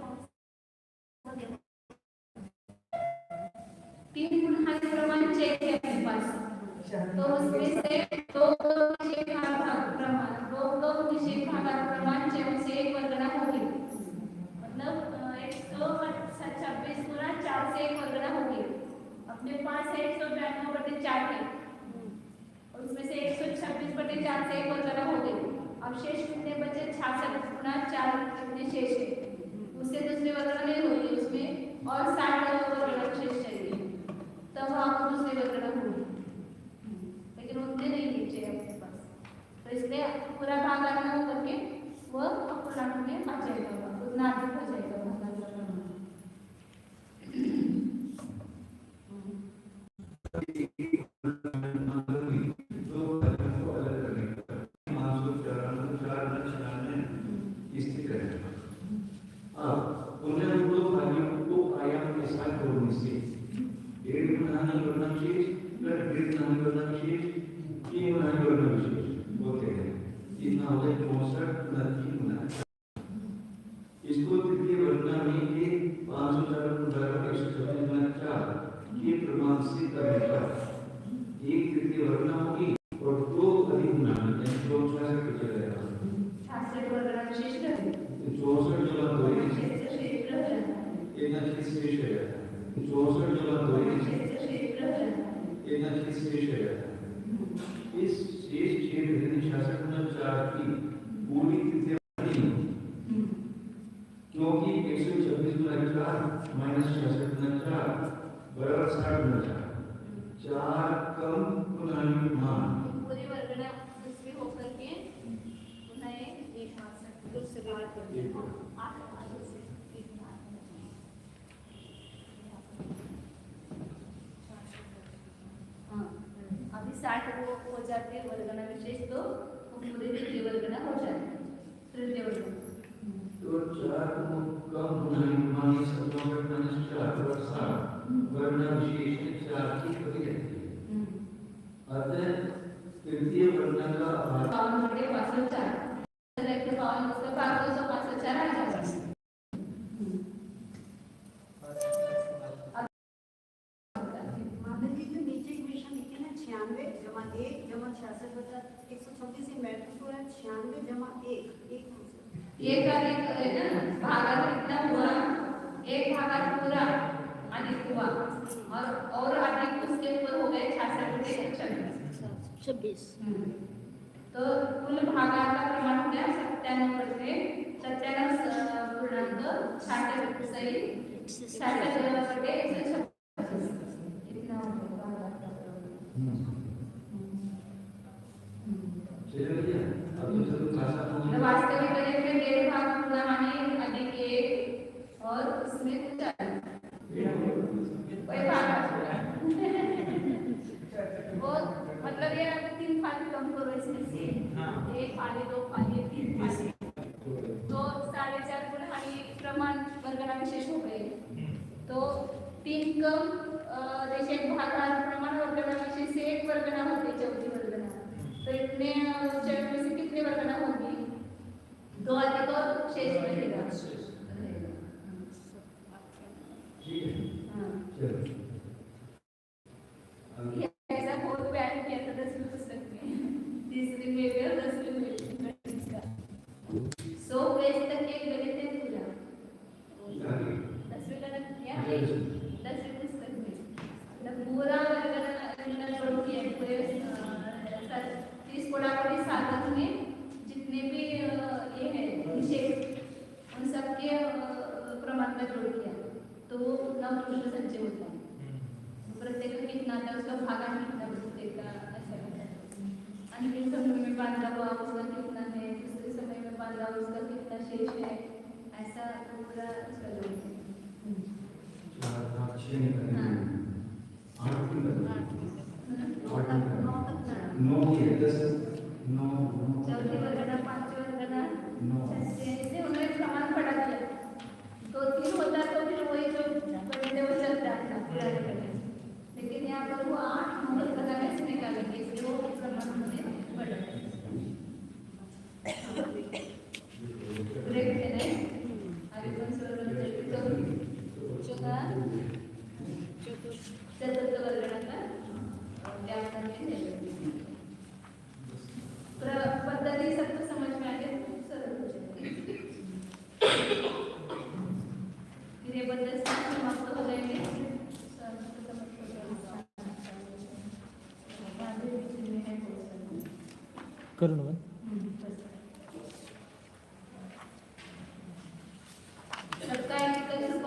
3 गुणहानि प्रमाण चेक है अपने पास, तो उसमें से 2 निषेध भागाकार प्रमाण 2 निषेध भागाकार प्रमाण 6 से 1 वर्गणा होगी, मतलब 126 गुना 4 से 1 वर्गणा होगी, अपने पास है 192 बटे 4 है, और उसमें से 126 बटे 4 से 1 वर्गणा हो गई, अब शेष कितने बचे 66 गुना 4 कितने शेष है, उससे दूसरी वर्गणा नहीं होगी, उसमें और 60 वर्गणा शेष चाहिए, तब आपको दूसरी वर्गणा होगी, लेकिन उतने नहीं नीचे अपने पास, तो इसलिए पूरा भाग आना हो करके वह अपूर्णांक में आ जाएगा, उतना अधिक हो जाएगा इसको तृतीय वर्गना में ये 504 ये प्रमाण से करने पर एक तृतीय वर्गना होगी और 2 अधिक गुना यानी 64 पे चला जाएगा, 66 वर्गणा विशेष करें, 64 जमा 2 शेष शेष है, 64 जमा 2 शेष है, इस शेष क्षेत्र यानी 66 गुना 4 की पूरी तृतीय क्योंकि 126 गुना 4 माइनस 66 गुना 4 बराबर 60 गुना 4 कम गुणहानि प्रमाण पूरी वर्गणा दूसरी होकर के पुनः एक दूसरी बार करते हैं, आगे से एक बार, हाँ अभी 60 हो जाते हैं वर्गणा विशेष, तो पूरी तृतीय वर्गणा हो जाती है, तृतीय वर्गणा तो 4 कम गुणहानि प्रमाण 67 माइनस 4 बराबर 60 वर्ण विशेष चारची कमी घेतली आता तृतीय वर्णाचा आधार पावनकडे 504 तर एक पावन पुस्तक 504 आहे. माधव जी जो नीचे इक्वेशन लिखी ना 96 जमा 1 जमा 66 बचा 136 ये मैट्रिक्स हो रहा है 96 जमा 1 ये का एक है ना भागात कितना हुआ एक भागात पूरा अधिक हुआ और अधिक उसके ऊपर हो गए 66 से 26. 26. तो कुल भागाचा प्रमाण हो गया 97 पूर्णांक 66 सही 66 इतना हो चलिए अब तो खासा गया. वास्तविक गणित में डेढ़ भाग पूरा माने अधिक 1 और उसमें कुछ कोई भाग वो मतलब ये 3 फाली कम करो इसमें से 1 फाली 2 फाली 3 फाली तो 4.5 गुण आणि प्रमाण वर्गना विशेष हो गए. तो 3 कम जैसे भागात प्रमाण वर्गना विशेष से 1 वर्गना होते चौथी वर्गना. तो इतने में से कितने वर्गना होगी 2 अधिक और शेष रहेगा. ठीक है चलो ऐसा बहुत प्यार किया था 10वीं पुस्तक में. तीसरी में भी और 10वीं में भी इसका 100 पेज तक एक गणित है पूरा 10वीं गणित किया 10वीं पुस्तक में मतलब पूरा गणना जोड़ किया पूरे 30 कोडाकोडी साधक में जितने भी ये है निषेध उन सबके प्रमाण का जोड़ किया तो वो उतना उत्कृष्ट संचय होता है. प्रत्येक कितना था उसका भागा कितना प्रत्येक का ऐसा होता है. आणि फिर समय में 15 हुआ उसका कितना है दूसरे समय में 15 उसका कितना शेष है ऐसा पूरा उसका जोड़ है. 4 5 6 8 9 के 10 9 चौथी वर्गना 5 वर्गना 6 ऐसे उन्होंने प्रमाण पढ़ा दिया. तो 3 होता तो फिर वही जो पढ़ते वो चलता था पूरा करने. लेकिन यहाँ पर वो 8 9 वर्गना कैसे निकालेंगे इसलिए वो प्रमाण में पढ़ा. ब्रेक है ना अभी कौन सा वर्गना चौथा चतुर्थ वर्गना का त्यामध्ये पद्धती सब तो समझ में आ गया सरल हो जाएगी. फिर ये बदल समाप्त हो जाएंगे. करू ना